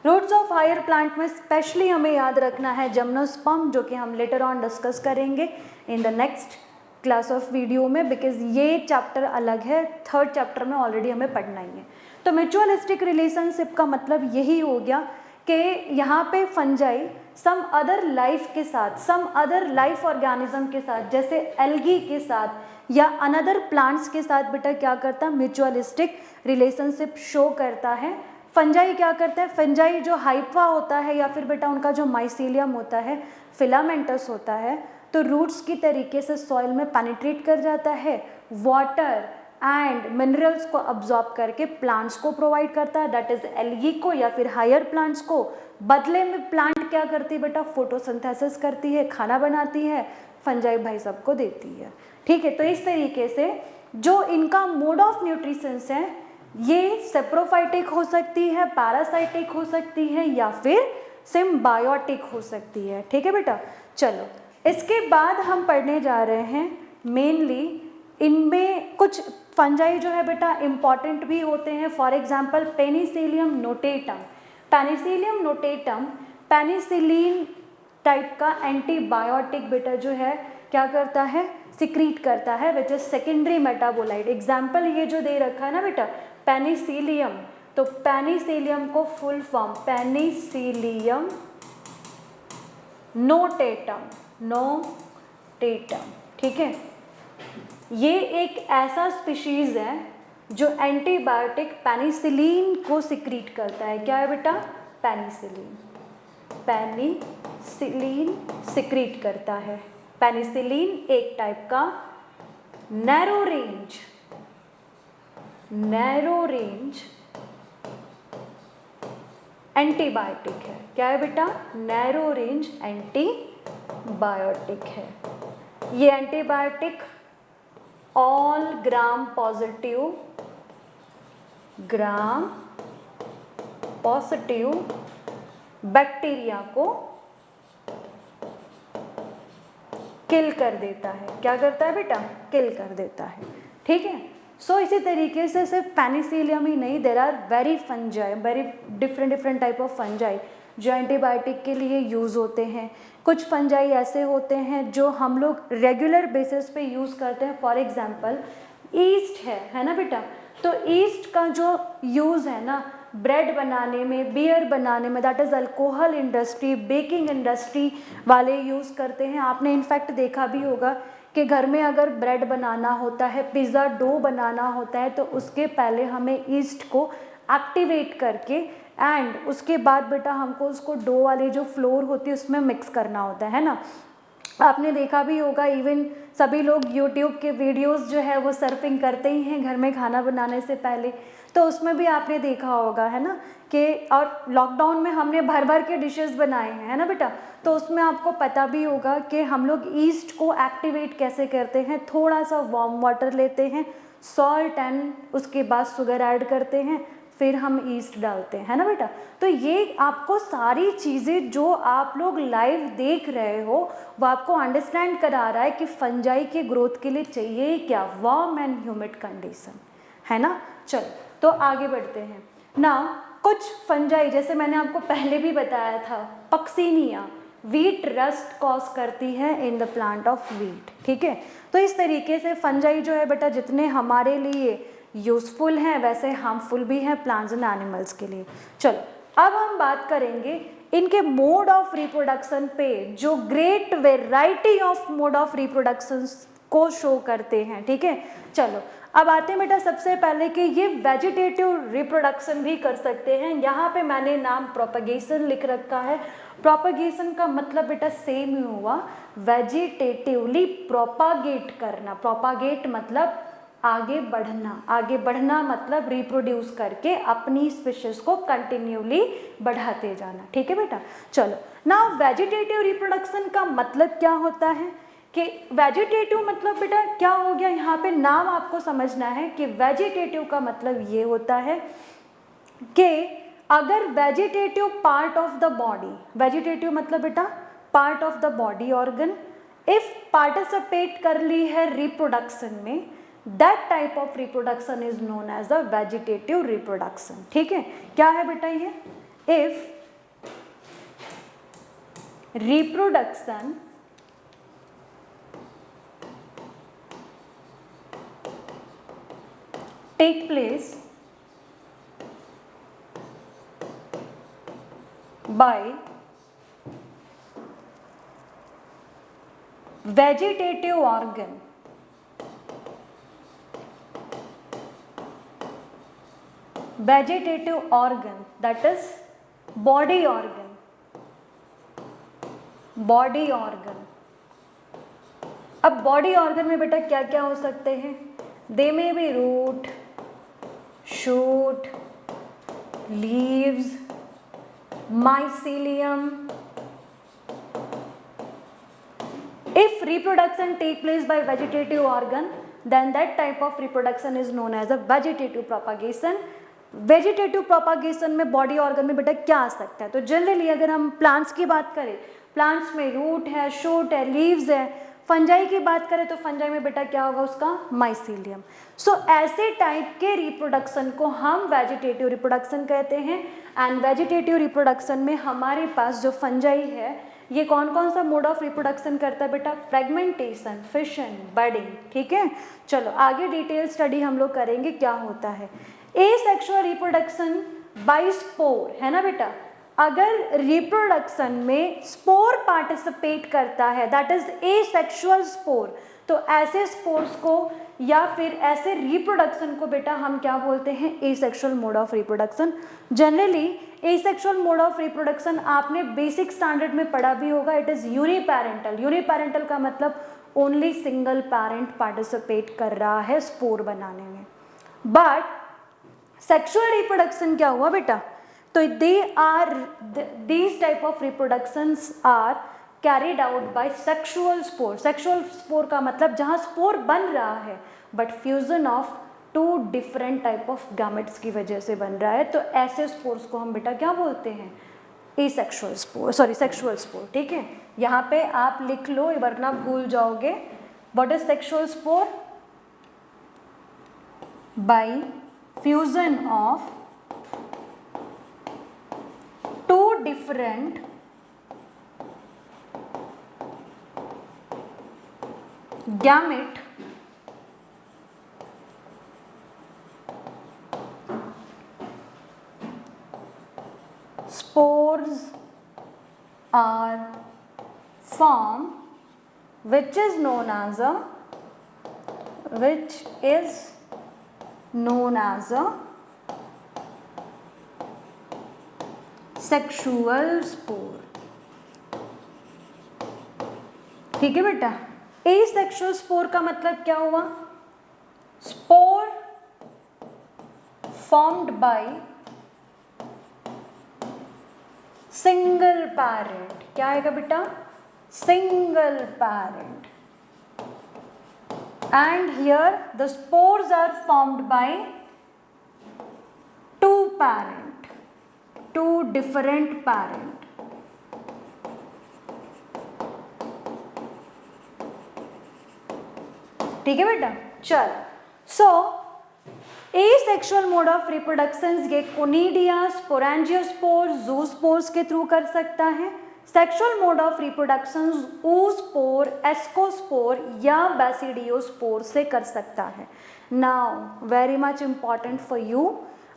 रूट्स ऑफ हायर प्लांट में स्पेशली हमें याद रखना है जिम्नोस्पर्म, जो कि हम लेटर ऑन डिस्कस करेंगे in the next class of video में, बिकॉज ये चैप्टर अलग है, थर्ड चैप्टर में ऑलरेडी हमें पढ़ना ही है। तो म्यूचुअलिस्टिक रिलेशनशिप का मतलब यही हो गया कि यहाँ पे फंजाई सम अदर लाइफ के साथ, सम अदर लाइफ ऑर्गेनिज्म के साथ, जैसे एल्गी के साथ या अनदर प्लांट्स के साथ बेटा क्या करता है, म्यूचुअलिस्टिक रिलेशनशिप शो करता है। फंजाई क्या करता है, फंजाई जो हाइपा होता है या फिर बेटा उनका जो माइसीलियम होता है, फिलामेंटस होता है, तो रूट्स की तरीके से सॉइल में पेनिट्रेट कर जाता है, वाटर एंड मिनरल्स को अब्जॉर्ब करके प्लांट्स को प्रोवाइड करता है, दैट इज एल्गी को या फिर हायर प्लांट्स को। बदले में प्लांट क्या करती है बेटा, फोटोसिंथेसिस करती है, खाना बनाती है, फंजाई भाई सबको देती है। ठीक है, तो इस तरीके से जो इनका मोड ऑफ न्यूट्रिशंस है ये सेप्रोफाइटिक हो सकती है, पैरासाइटिक हो सकती है या फिर सिम्बायोटिक हो सकती है। ठीक है बेटा, चलो इसके बाद हम पढ़ने जा रहे हैं मेनली इनमें कुछ फंजाई जो है बेटा इम्पॉर्टेंट भी होते हैं। For example Penicillium notatum, Penicillium notatum penicillin type का एंटीबायोटिक बेटा जो है क्या करता है, सिक्रीट करता है, which is secondary metabolite. Example ये जो दे रखा है ना बेटा पेनिसिलियम, तो पेनिसिलियम को full form Penicillium notatum, notatum, ठीक है। ये एक ऐसा स्पीशीज है जो एंटीबायोटिक पेनिसिलिन को सिक्रीट करता है। क्या है बेटा? पेनिसिलिन, पेनिसिलिन सिक्रीट करता है। पेनिसिलिन एक टाइप का नैरो रेंज एंटीबायोटिक है। क्या है बेटा? नैरो रेंज एंटीबायोटिक है। ये antibiotic all gram positive bacteria को किल कर देता है। क्या करता है बेटा? किल कर देता है, ठीक है। सो इसी तरीके से सिर्फ पेनिसिलियम ही नहीं, there are very fungi, very different type of fungi जो एंटीबायोटिक के लिए यूज़ होते हैं। कुछ फंजाई ऐसे होते हैं जो हम लोग रेगुलर बेसिस पे यूज़ करते हैं। फॉर एग्जांपल ईस्ट है ना बेटा? तो ईस्ट का जो यूज़ है ना ब्रेड बनाने में, बियर बनाने में, that is alcohol industry, baking industry वाले यूज़ करते हैं। आपने इनफैक्ट देखा भी होगा कि घर में अगर ब्रेड बनाना होता है, पिज़्ज़ा डो बनाना होता है, तो उसके पहले हमें ईस्ट को एक्टिवेट करके एंड उसके बाद बेटा हमको उसको डो वाली जो फ्लोर होती है उसमें मिक्स करना होता है ना। आपने देखा भी होगा, इवन सभी लोग यूट्यूब के वीडियोस जो है वो सर्फिंग करते ही हैं घर में खाना बनाने से पहले, तो उसमें भी आपने देखा होगा, है ना, कि और लॉकडाउन में हमने भर भर के डिशेस बनाए हैं, है ना बेटा? तो उसमें आपको पता भी होगा कि हम लोग ईस्ट को एक्टिवेट कैसे करते हैं। थोड़ा सा वार्म वाटर लेते हैं, सॉल्ट एंड उसके बाद शुगर ऐड करते हैं, फिर हम ईस्ट डालते हैं, है ना बेटा? तो ये आपको सारी चीज़ें जो आप लोग लाइव देख रहे हो वो आपको अंडरस्टैंड करा रहा है कि फंजाई के ग्रोथ के लिए चाहिए क्या? वार्म एंड ह्यूमिड कंडीशन, है ना। चलो तो आगे बढ़ते हैं ना। कुछ फंजाई जैसे मैंने आपको पहले भी बताया था, पक्सिनिया वीट रस्ट कॉज करती है in the plant of wheat, ठीक है। तो इस तरीके से फंजाई जो है बेटा जितने हमारे लिए यूज़फुल हैं वैसे हार्मफुल भी हैं प्लांट्स एंड एनिमल्स के लिए। चलो अब हम बात करेंगे इनके मोड ऑफ रिप्रोडक्शन पे, जो great variety of mode of reproduction को शो करते हैं, ठीक है। चलो अब आते हैं बेटा सबसे पहले कि ये वेजिटेटिव रिप्रोडक्शन भी कर सकते हैं। यहाँ पे मैंने नाम प्रोपगेशन लिख रखा है। प्रोपगेशन का मतलब बेटा सेम ही हुआ, वेजिटेटिवली प्रोपागेट करना। प्रोपागेट मतलब आगे बढ़ना, आगे बढ़ना मतलब रिप्रोड्यूस करके अपनी स्पीशीज को कंटिन्यूली बढ़ाते जाना, ठीक है बेटा। चलो ना, वेजिटेटिव रिप्रोडक्शन का मतलब क्या होता है कि वेजिटेटिव मतलब बेटा क्या हो गया, यहाँ पे नाम आपको समझना है कि वेजिटेटिव का मतलब ये होता है कि अगर vegetative part of the body, vegetative मतलब बेटा part of the body organ, if participate कर ली है रिप्रोडक्शन में, that type of reproduction is known as a vegetative reproduction, ठीक है। क्या है बेटा ये? If reproduction take place by vegetative organ, vegetative organ that is body organ, body organ। अब बॉडी ऑर्गन में बेटा क्या क्या हो सकते हैं? दे में भी root, shoot, leaves, mycelium। If reproduction take place by vegetative organ, then that type of reproduction is known as a vegetative propagation। Vegetative propagation में बॉडी ऑर्गन में बेटा क्या आ सकता है? तो जनरली अगर हम प्लांट्स की बात करें, प्लांट्स में रूट है, शूट है, लीव्स है। फंजाई की बात करें तो फंजाई में बेटा क्या होगा उसका? माइसीलियम। सो ऐसे टाइप के रिप्रोडक्शन को हम वेजिटेटिव रिप्रोडक्शन कहते हैं। एंड वेजिटेटिव रिप्रोडक्शन में हमारे पास जो फंजाई है ये कौन कौन सा मोड ऑफ रिप्रोडक्शन करता है बेटा? फ्रेगमेंटेशन, फिशन, बडिंग, ठीक है। चलो आगे डिटेल स्टडी हम लोग करेंगे क्या होता है। एसेक्सुअल रिप्रोडक्शन बाय स्पोर, है ना बेटा? अगर रिप्रोडक्शन में स्पोर पार्टिसिपेट करता है, दैट इज एसेक्सुअल स्पोर, तो ऐसे स्पोर्स को या फिर ऐसे रिप्रोडक्शन को बेटा हम क्या बोलते हैं, asexual mode of reproduction. Generally asexual mode of reproduction आपने बेसिक स्टैंडर्ड में पढ़ा भी होगा, इट इज यूनिपेरेंटल। यूनिपेरेंटल का मतलब ओनली सिंगल पेरेंट पार्टिसिपेट कर रहा है स्पोर बनाने में। बट सेक्सुअल रिप्रोडक्शन क्या हुआ बेटा, तो these type of reproductions are carried out by sexual spore। sexual spore का मतलब जहाँ स्पोर बन रहा है but fusion of two different type of gametes की वजह से बन रहा है, तो ऐसे स्पोर्स को हम बेटा क्या बोलते हैं, asexual spore, sorry sexual spore. ठीक है, यहाँ पे आप लिख लो, वरना भूल जाओगे। What is sexual spore? Bye fusion of two different gamete spores are formed, which is known as a sexual spore. ठीक है बेटा, एसेक्सुअल स्पोर का मतलब क्या हुआ, spore formed by single parent. क्या आएगा बेटा, single parent. And here the spores are formed by two parent, two different parent। ठीक है बेटा, चल। So asexual mode of reproduction ये कोनिडिया, स्पोरेंजियोस्पोर, ज़ूस्पोर्स के थ्रू कर सकता है। Sexual mode of reproduction oospore, ascospore या बैसिडियोस्पोर से कर सकता है। Now very much important for you,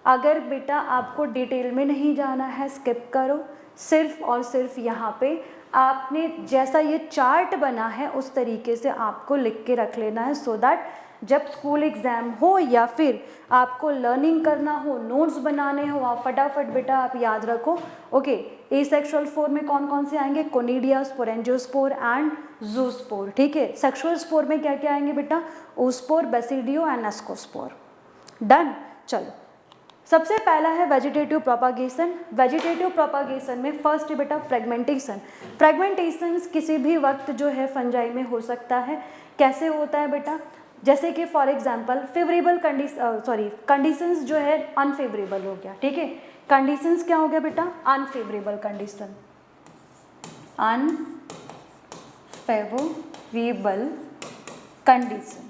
अगर बेटा आपको डिटेल में नहीं जाना है स्किप करो, सिर्फ और सिर्फ यहाँ पे आपने जैसा ये चार्ट बना है उस तरीके से आपको लिख के रख लेना है, सो दैट जब स्कूल एग्ज़ाम हो या फिर आपको लर्निंग करना हो, नोट्स बनाने हो, आप फटाफट बेटा आप याद रखो। ओके, एसेक्सुअल स्पोर में कौन कौन से आएंगे, कोनिडिया, स्पोरेंजियोस्पोर एंड ज़ूस्पोर। ठीक है, सेक्सुअल स्पोर में क्या क्या आएंगे बेटा, oospore, बैसिडियो एंड एस्कोस्पोर। डन। चलो, सबसे पहला है वेजिटेटिव प्रोपागेशन। वेजिटेटिव प्रोपागेशन में फर्स्ट है बेटा फ्रेगमेंटेशन। फ्रेगमेंटेशन किसी भी वक्त जो है फंजाई में हो सकता है। कैसे होता है बेटा, जैसे कि फॉर एग्जांपल फेवरेबल कंडीशंस जो है अनफेवरेबल हो गया। ठीक है, कंडीशंस क्या हो गया बेटा, अनफेवरेबल कंडीशन, अनफेवरेबल कंडीशन।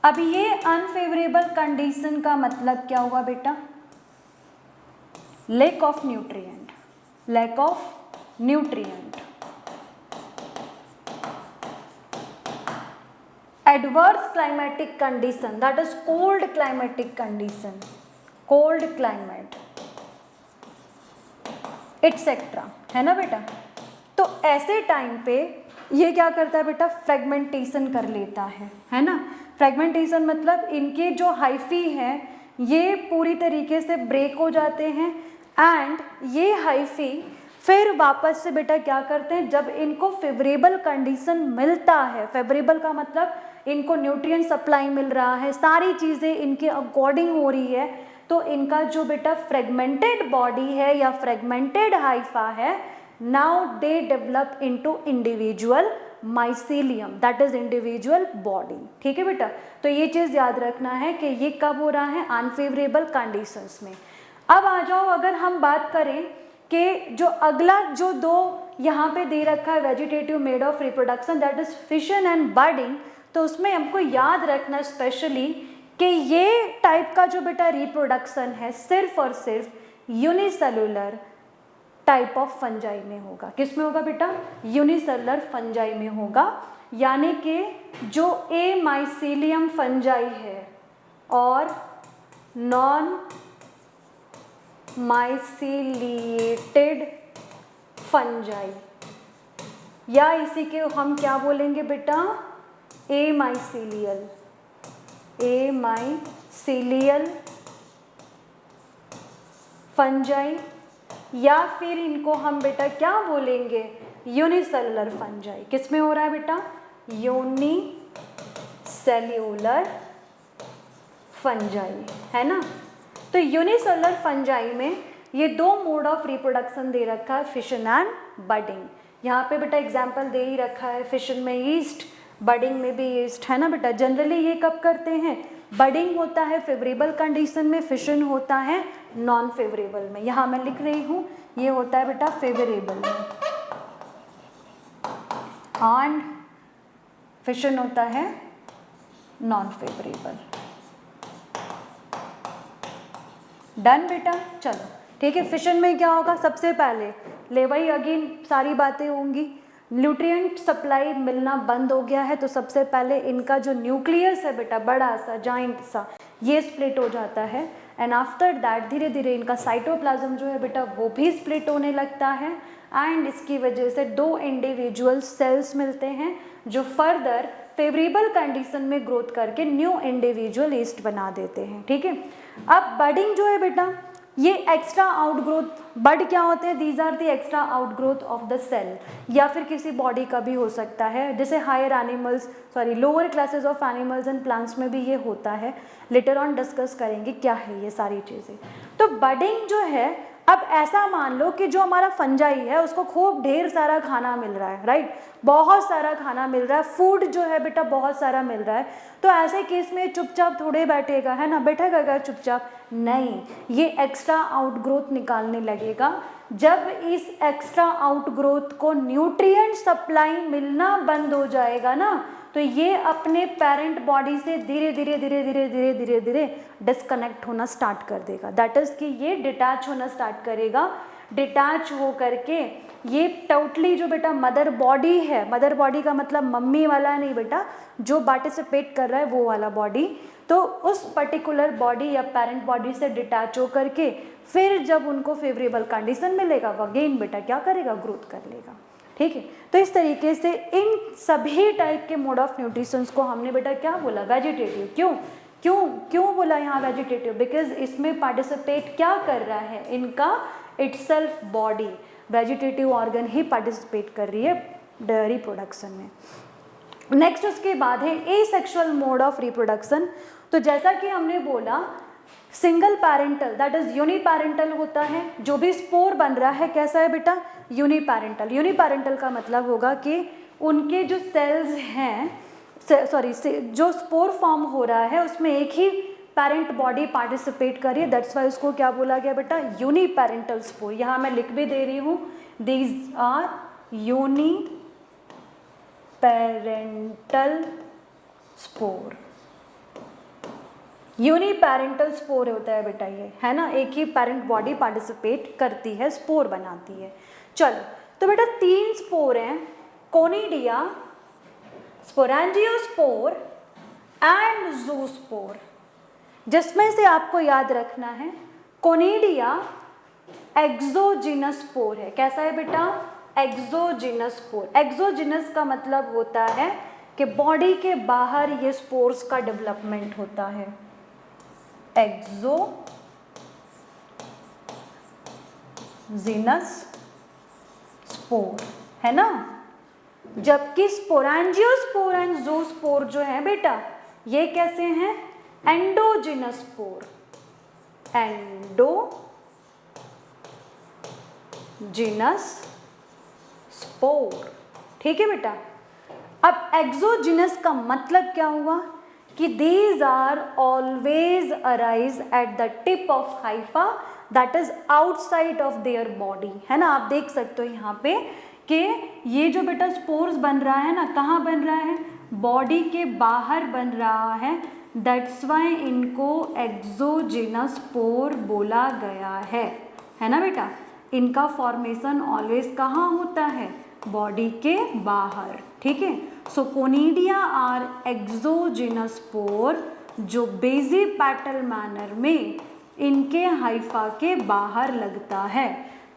अब ये अनफेवरेबल कंडीशन का मतलब क्या हुआ बेटा, lack of nutrient, lack of nutrient. Adverse climatic condition, that is cold climatic condition, cold climate etcetera, है ना बेटा। तो ऐसे टाइम पे ये क्या करता है बेटा, फ्रेगमेंटेशन कर लेता है ना। फ्रेगमेंटेशन मतलब इनके जो हाइफी हैं ये पूरी तरीके से ब्रेक हो जाते हैं, एंड ये हाइफी फिर वापस से बेटा क्या करते हैं, जब इनको फेवरेबल कंडीशन मिलता है, फेवरेबल का मतलब इनको न्यूट्रिएंट सप्लाई मिल रहा है, सारी चीज़ें इनके अकॉर्डिंग हो रही है, तो इनका जो बेटा फ्रेगमेंटेड बॉडी है या फ्रेगमेंटेड हाइफा है, now they develop into individual mycelium, that is individual body. ठीक है बेटा, तो ये चीज़ याद रखना है कि ये कब हो रहा है, अनफेवरेबल कंडीशंस में। अब आ जाओ, अगर हम बात करें कि जो अगला जो दो यहाँ पे दे रखा है vegetative mode of reproduction, that is fission and budding, तो उसमें हमको याद रखना स्पेशली कि ये टाइप का जो बेटा रिप्रोडक्शन है सिर्फ और सिर्फ यूनिसेलुलर टाइप ऑफ फंजाई में होगा। किस में होगा बेटा, यूनिसेलुलर फंजाई में होगा, यानी कि जो ए माइसेलियम फंजाई है और नॉन माइसीलिएटेड फंजाई, या इसी के हम क्या बोलेंगे बेटा, एमाइसीलियल, एमाइसीलियल फंजाई, या फिर इनको हम बेटा क्या बोलेंगे, यूनिसेलुलर फंजाई। किस में हो रहा है बेटा, यूनिसेल्यूलर फंजाई, है ना। तो यूनिसेलुलर फंजाई में ये दो मोड ऑफ रिप्रोडक्शन दे रखा है, फिशन एंड बडिंग। यहाँ पे बेटा एग्जाम्पल दे ही रखा है, फिशन में ईस्ट, बडिंग में भी ईस्ट, है ना बेटा। जनरली ये कब करते हैं, बडिंग होता है फेवरेबल कंडीशन में, फिशन होता है नॉन फेवरेबल में। यहाँ मैं लिख रही हूँ, ये होता है बेटा फेवरेबल में, एंड फिशन होता है नॉन फेवरेबल। डन बेटा, चलो ठीक है। फिशन में क्या होगा, सबसे पहले ले वही अगेन सारी बातें होंगी, न्यूट्रिएंट सप्लाई मिलना बंद हो गया है, तो सबसे पहले इनका जो न्यूक्लियस है बेटा, बड़ा सा जाइंट सा, ये स्प्लिट हो जाता है, एंड आफ्टर दैट धीरे धीरे इनका साइटोप्लाज्म जो है बेटा वो भी स्प्लिट होने लगता है, एंड इसकी वजह से दो इंडिविजुअल सेल्स मिलते हैं जो फर्दर फेवरेबल कंडीशन में ग्रोथ करके न्यू इंडिविजुअल ईस्ट बना देते हैं, ठीक है। अब बडिंग जो है बेटा, ये एक्स्ट्रा आउटग्रोथ, बड क्या होते हैं, these are the extra outgrowth of the cell, या फिर किसी बॉडी का भी हो सकता है, जैसे higher animals, lower classes of animals and plants में भी ये होता है। लेटर ऑन डिस्कस करेंगे क्या है ये सारी चीज़ें। तो बडिंग जो है, अब ऐसा मान लो कि जो हमारा फंजाई है उसको खूब ढेर सारा खाना मिल रहा है, राइट, बहुत सारा खाना मिल रहा है, फूड जो है बेटा बहुत सारा मिल रहा है, तो ऐसे केस में चुपचाप थोड़े बैठेगा, है ना, बैठेगा चुपचाप नहीं, ये एक्स्ट्रा आउटग्रोथ निकालने लगेगा। जब इस एक्स्ट्रा आउटग्रोथ को न्यूट्रिएंट सप्लाई मिलना बंद हो जाएगा ना, तो ये अपने पेरेंट बॉडी से धीरे धीरे धीरे धीरे धीरे धीरे धीरे डिस्कनेक्ट होना स्टार्ट कर देगा। दैट इज़ कि ये डिटैच होना स्टार्ट करेगा। डिटैच हो करके ये टोटली जो बेटा मदर बॉडी है, मदर बॉडी का मतलब मम्मी वाला नहीं बेटा, जो पार्टिसिपेट कर रहा है वो वाला बॉडी, तो उस पर्टिकुलर बॉडी या पेरेंट बॉडी से डिटैच हो करके फिर जब उनको फेवरेबल कंडीशन मिलेगा वो अगेन बेटा क्या करेगा, ग्रोथ कर लेगा, ठीक है। तो इस तरीके से इन सभी टाइप के मोड ऑफ न्यूट्रिशंस को हमने बेटा क्या बोला, वेजिटेटिव। क्यों क्यों क्यों बोला यहाँ वेजिटेटिव, बिकॉज इसमें पार्टिसिपेट क्या कर रहा है, इनका इटसेल्फ बॉडी, वेजिटेटिव ऑर्गन ही पार्टिसिपेट कर रही है रिप्रोडक्शन में। नेक्स्ट उसके बाद है एसेक्सुअल मोड ऑफ रिप्रोडक्शन। तो जैसा कि हमने बोला सिंगल पैरेंटल दैट इज यूनिपैरेंटल होता है, जो भी स्पोर बन रहा है कैसा है बेटा, यूनिपैरेंटल। यूनिपैरेंटल का मतलब होगा कि उनके जो सेल्स हैं, जो स्पोर फॉर्म हो रहा है उसमें एक ही पेरेंट बॉडी पार्टिसिपेट कर रही है, दैट्स वाई उसको क्या बोला गया बेटा, यूनिपैरेंटल स्पोर। यहाँ मैं लिख भी दे रही हूँ, दीज आर यूनिपैरेंटल स्पोर। यूनिपैरेंटल स्पोर होता है बेटा ये, है ना, एक ही पेरेंट बॉडी पार्टिसिपेट करती है, स्पोर बनाती है। चलो तो बेटा 3 स्पोर हैं, कोनिडिया, स्पोरेंजियोस्पोर एंड ज़ूस्पोर, जिसमें से आपको याद रखना है कोनिडिया एक्सोजिनस स्पोर है। कैसा है बेटा, एक्सोजिनस स्पोर। एक्सोजिनस का मतलब होता है कि बॉडी के बाहर ये स्पोर्स का डेवलपमेंट होता है, एक्सोजिनस स्पोर, है ना। जबकि स्पोरेंजियोस्पोर एंड ज़ूस्पोर जो है बेटा ये कैसे हैं, एंडोजिनस स्पोर, एंडोजिनस स्पोर, ठीक है बेटा। अब एक्सोजिनस का मतलब क्या हुआ कि these are always arise at the tip of hypha that is outside of their body, है ना। आप देख सकते हो यहाँ पे कि ये जो बेटा स्पोर्स बन रहा है ना, कहाँ बन रहा है, बॉडी के बाहर बन रहा है, दैट्स वाई इनको एक्सोजिनस स्पोर बोला गया है ना बेटा। इनका फॉर्मेशन ऑलवेज कहाँ होता है, बॉडी के बाहर, ठीक है। सो कोनिडिया आर एक्सोजिनस स्पोर जो बेसिपेटल मैनर में इनके हाइफा के बाहर लगता है,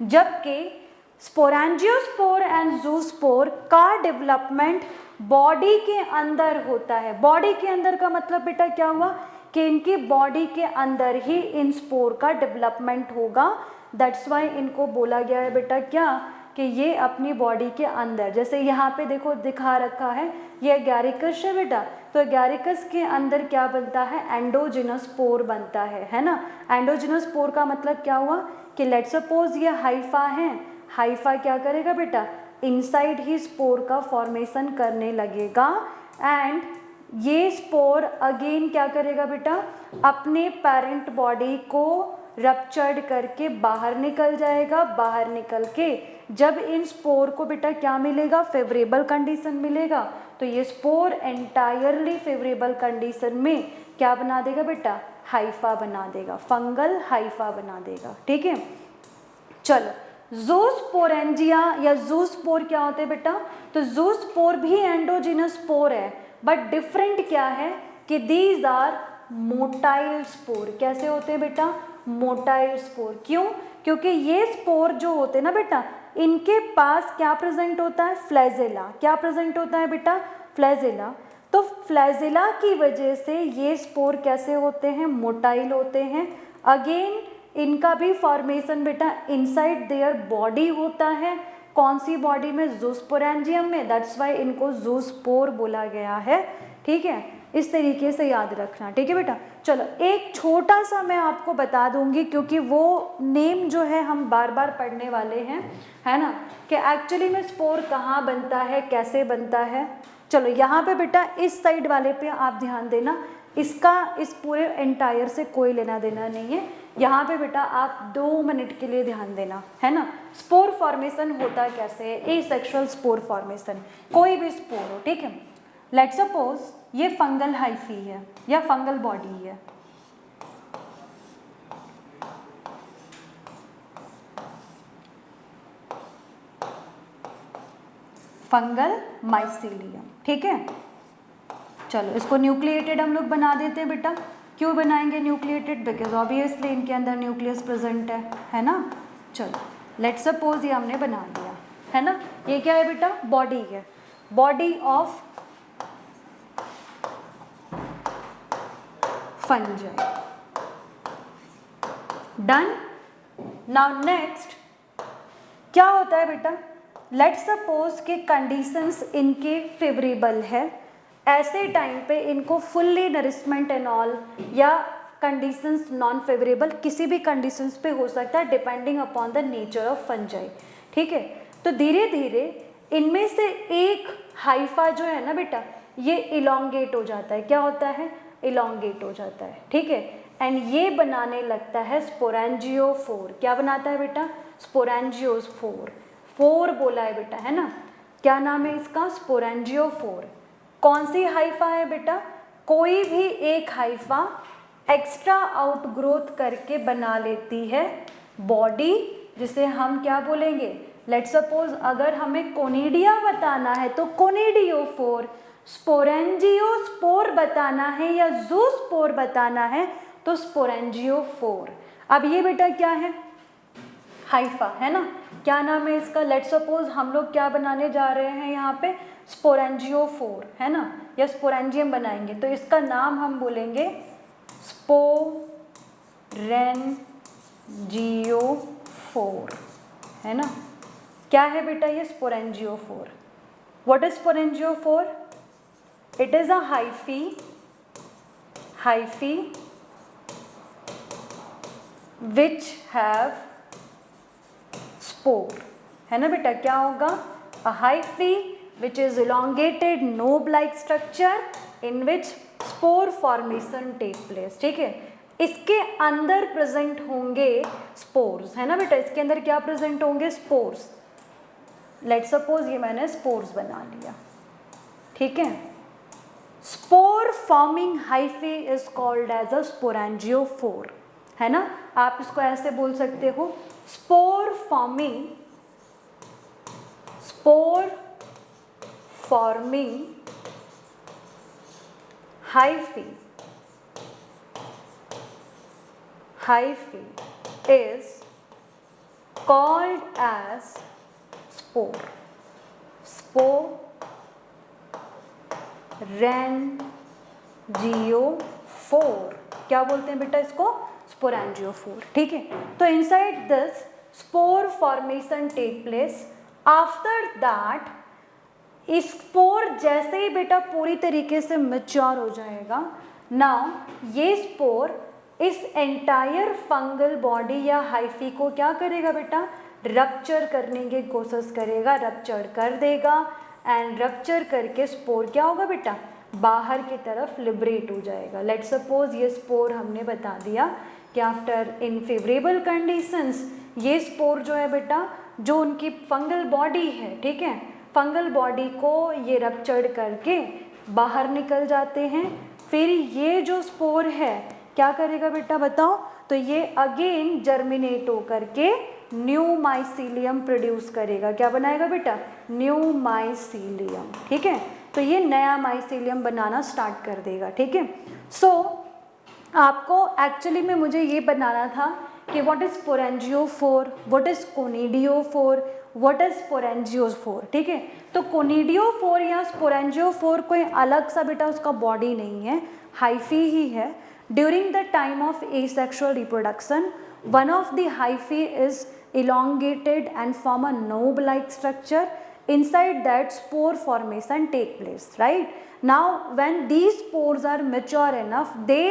जबकि स्पोरेंजियोस्पोर एंड ज़ूस्पोर का डेवलपमेंट बॉडी के अंदर होता है। बॉडी के अंदर का मतलब बेटा क्या हुआ कि इनकी बॉडी के अंदर ही इन स्पोर का डेवलपमेंट होगा। दैट्स वाई इनको बोला गया है बेटा क्या कि ये अपनी बॉडी के अंदर, जैसे यहाँ पे देखो दिखा रखा है ये एगैरिकस है बेटा, तो एगैरिकस के अंदर क्या बनता है, एंडोजिनस स्पोर बनता है ना। एंडोजिनस स्पोर का मतलब क्या हुआ कि लेट्स सपोज ये हाइफा है, हाइफा क्या करेगा बेटा, इनसाइड ही स्पोर का फॉर्मेशन करने लगेगा एंड ये स्पोर अगेन क्या करेगा बेटा, अपने पेरेंट बॉडी को रप्चर्ड करके बाहर निकल जाएगा। बाहर निकल के जब इन स्पोर को बेटा क्या मिलेगा, फेवरेबल कंडीशन मिलेगा, तो ये स्पोर एंटायरली फेवरेबल कंडीशन में क्या बना देगा बेटा, हाइफा बना देगा, फंगल हाइफा बना देगा। ठीक है, चलो ज़ूस्पोरेंजिया या ज़ूस्पोर क्या होते हैं बेटा, तो ज़ूस्पोर भी एंडोजिनस स्पोर है, बट डिफरेंट क्या है कि दीज आर मोटाइल स्पोर। कैसे होते हैं बेटा, मोटाइल स्पोर। क्यों, क्योंकि ये स्पोर जो होते हैं ना बेटा, इनके पास क्या प्रेजेंट होता है, फ्लैजेला। क्या प्रेजेंट होता है बेटा, फ्लैजेला। तो फ्लैजेला की वजह से ये स्पोर कैसे होते हैं, मोटाइल होते हैं। अगेन इनका भी फॉर्मेशन बेटा इनसाइड देयर बॉडी होता है। कौन सी बॉडी में, ज़ूस्पोरेंजियम में, दैट्स वाई इनको ज़ूस्पोर बोला गया है। ठीक है, इस तरीके से याद रखना। ठीक है बेटा, चलो एक छोटा सा मैं आपको बता दूंगी क्योंकि वो नेम जो है हम बार बार पढ़ने वाले हैं, है ना, कि एक्चुअली में स्पोर कहाँ बनता है, कैसे बनता है। चलो यहाँ पे बेटा इस साइड वाले पे आप ध्यान देना, इसका इस पूरे एंटायर से कोई लेना देना नहीं है। यहाँ पे बेटा आप 2 मिनट के लिए ध्यान देना, है ना। स्पोर फॉर्मेशन होता कैसे है, एसेक्सुअल स्पोर फॉर्मेशन, कोई भी स्पोर हो। ठीक है, लेट्स सपोज ये फंगल हाइफी है या फंगल बॉडी है, फंगल माइसीलियम। ठीक है, चलो इसको न्यूक्लिएटेड हम लोग बना देते हैं बेटा। क्यों बनाएंगे न्यूक्लिएटेड, बिकॉज ऑब्वियसली इनके अंदर न्यूक्लियस प्रेजेंट है ना। चलो लेट्स सपोज ये हमने बना दिया, है ना। ये क्या है बेटा, बॉडी है, body of fungi. Done. Now next क्या होता है बेटा, लेट्स सपोज के कंडीशंस इनके फेवरेबल है, ऐसे टाइम पे इनको फुल्ली नरिशमेंट एंड ऑल, या कंडीशंस नॉन फेवरेबल, किसी भी कंडीशंस पे हो सकता है depending upon the nature of fungi. ठीक है, तो धीरे धीरे इनमें से एक हाइफा जो है ना बेटा, ये इलोंगेट हो जाता है। क्या होता है, इलोंगेट हो जाता है। ठीक है, एंड ये बनाने लगता है स्पोरेंजियोफोर। क्या बनाता है बेटा, स्पोरेंजियोफोर। फोर बोला है बेटा, है ना। क्या नाम है इसका, स्पोरेंजियोफोर। कौन सी हाइफा है बेटा, कोई भी एक हाइफा एक्स्ट्रा आउटग्रोथ करके बना लेती है बॉडी, जिसे हम क्या बोलेंगे, लेट्स सपोज अगर हमें कोनिडिया बताना है तो कोनिडियोफोर, स्पोरेंजियोस्पोर बताना है या ज़ूस्पोर बताना है तो स्पोरेंजियोफोर। अब ये बेटा क्या है, हाइफा, है ना। क्या नाम है इसका, लेट्स सपोज हम लोग क्या बनाने जा रहे हैं यहाँ पे, स्पोरेंजियोफोर, है ना, या स्पोरेंजियम बनाएंगे, तो इसका नाम हम बोलेंगे स्पोरेंजियोफोर, है ना। क्या है बेटा ये, sporangiophore. What is sporangiophore, it is a hyphae which have spore, है ना बेटा। क्या होगा, a hyphae which is elongated knob like structure in which spore formation take place। ठीक है, इसके अंदर प्रेजेंट होंगे स्पोर्स, है ना बेटा। इसके अंदर क्या प्रेजेंट होंगे, स्पोर्स। लेट्स सपोज ये मैंने स्पोर्स बना लिया। ठीक है, spore forming hyphae is called as a sporangiophore, है ना। आप इसको ऐसे बोल सकते हो, spore forming hyphae is called as spore. Sporangiophore, क्या बोलते हैं बेटा इसको? स्पोरेंजियोफोर, ठीक है। तो inside this spore formation take place. After that spore जैसे ही बेटा पूरी तरीके से मैच्योर हो जाएगा, नाउ ये स्पोर इस एंटायर फंगल बॉडी या हाइफी को क्या करेगा बेटा? रप्चर करने की कोशिश करेगा, रप्चर कर देगा एंड रप्चर करके स्पोर क्या होगा बेटा? बाहर की तरफ लिबरेट हो जाएगा। लेट सपोज ये स्पोर हमने बता दिया कि आफ्टर इन फेवरेबल कंडीशंस ये स्पोर जो है बेटा, जो उनकी फंगल बॉडी है, ठीक है, फंगल बॉडी को ये रप्चर्ड करके बाहर निकल जाते हैं। फिर ये जो स्पोर है क्या करेगा बेटा बताओ? तो ये अगेन जर्मिनेट हो करके न्यू माइसीलियम प्रोड्यूस करेगा। क्या बनाएगा बेटा? न्यू माइसीलियम, ठीक है। तो ये नया माइसीलियम बनाना स्टार्ट कर देगा, ठीक है। सो आपको एक्चुअली में मुझे ये बनाना था कि what is sporangiophore, what is conidiophore, what is sporangiophore, ठीक है। तो कोनिडियोफोर या स्पोरेंजियोफोर कोई अलग सा बेटा उसका बॉडी नहीं है, हाइफी ही है। During the time of asexual reproduction one of the hyphae is elongated and form a knob like structure. Inside that spore formation take place, right? Now when these spores are mature enough, they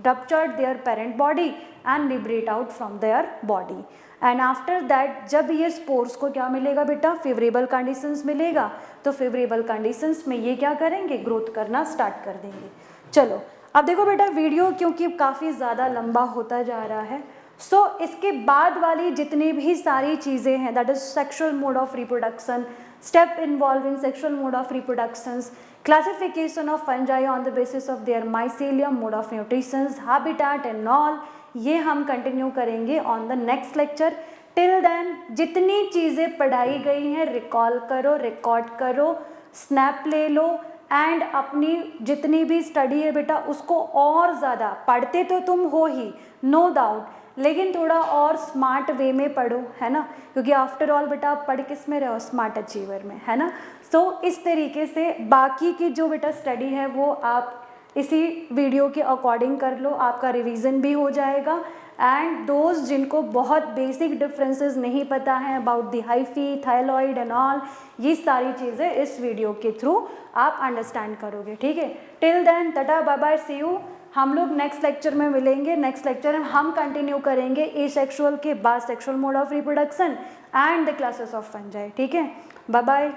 rupture their parent body and liberate out from their body. And after that जब ये spores को क्या मिलेगा बेटा? favorable conditions मिलेगा। तो favorable conditions में ये क्या करेंगे? growth करना start कर देंगे। चलो अब देखो बेटा वीडियो क्योंकि काफ़ी ज़्यादा लंबा होता जा रहा है, सो इसके बाद वाली जितनी भी सारी चीज़ें हैं, that is sexual mode of reproduction, step involving sexual mode of reproductions, classification of fungi on the basis of their mycelium, mode of nutritions, habitat and all, ये हम कंटिन्यू करेंगे on the next lecture. Till then जितनी चीज़ें पढ़ाई गई हैं recall करो, record करो, स्नैप ले लो एंड अपनी जितनी भी स्टडी है बेटा उसको और ज़्यादा, पढ़ते तो तुम हो ही नो डाउट, लेकिन थोड़ा और स्मार्ट वे में पढ़ो, है ना, क्योंकि आफ्टर ऑल बेटा आप पढ़ किस में रहो? स्मार्ट अचीवर में, है ना। सो इस तरीके से बाकी की जो बेटा स्टडी है वो आप इसी वीडियो के अकॉर्डिंग कर लो, आपका रिवीजन भी हो जाएगा। एंड दोज जिनको बहुत बेसिक डिफरेंसेस नहीं पता है about the hyphae, thyroid and all, ये सारी चीज़ें इस वीडियो के थ्रू आप अंडरस्टैंड करोगे, ठीक है। Till then tata bye bye, see you. हम लोग नेक्स्ट लेक्चर में मिलेंगे। नेक्स्ट लेक्चर में हम कंटिन्यू करेंगे एसेक्सुअल के बाद sexual mode of reproduction and the classes of fungi, ठीक है। Bye bye.